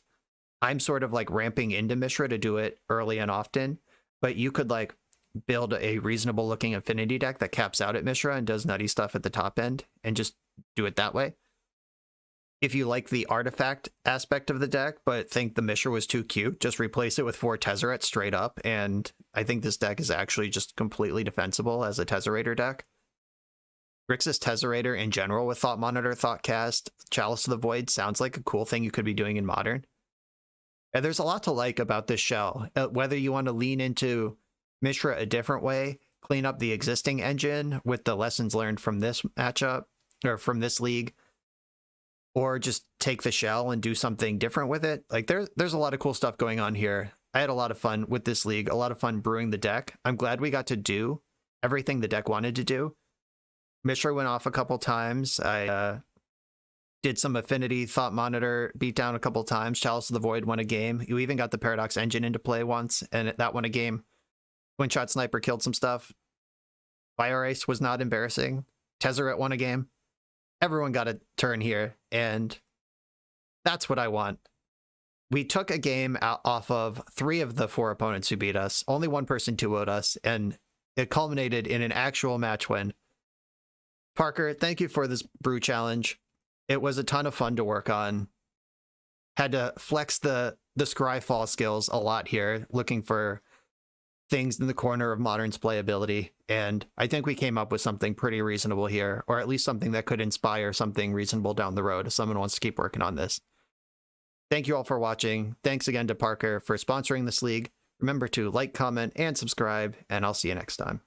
I'm sort of like ramping into Mishra to do it early and often, but you could like build a reasonable looking affinity deck that caps out at Mishra and does nutty stuff at the top end and just do it that way. If you like the artifact aspect of the deck, but think the Mishra was too cute, just replace it with 4 Tezzerator straight up. And I think this deck is actually just completely defensible as a Tezzerator deck. Grixis Tezzerator in general with Thought Monitor, Thoughtcast, Chalice of the Void sounds like a cool thing you could be doing in Modern. And there's a lot to like about this shell. Whether you want to lean into Mishra a different way, clean up the existing engine with the lessons learned from this matchup, or from this league, or just take the shell and do something different with it. Like there's a lot of cool stuff going on here. I had a lot of fun with this league, a lot of fun brewing the deck. I'm glad we got to do everything the deck wanted to do. Mishra went off a couple times. I did some affinity Thought Monitor beat down a couple times. Chalice of the Void won a game. You even got the Paradox Engine into play once, and that won a game. Twin Shot Sniper killed some stuff. Fire Ice was not embarrassing. Tezzerator won a game. Everyone got a turn here, and that's what I want. We took a game out off of 3 of the 4 opponents who beat us. Only one person 2-0'd us, and it culminated in an actual match win. Parker, thank you for this brew challenge. It was a ton of fun to work on. Had to flex the Scryfall skills a lot here, looking for things in the corner of Modern's playability, and I think we came up with something pretty reasonable here, or at least something that could inspire something reasonable down the road if someone wants to keep working on this. Thank you all for watching. Thanks again to Parker for sponsoring this league. Remember to like, comment, and subscribe, and I'll see you next time.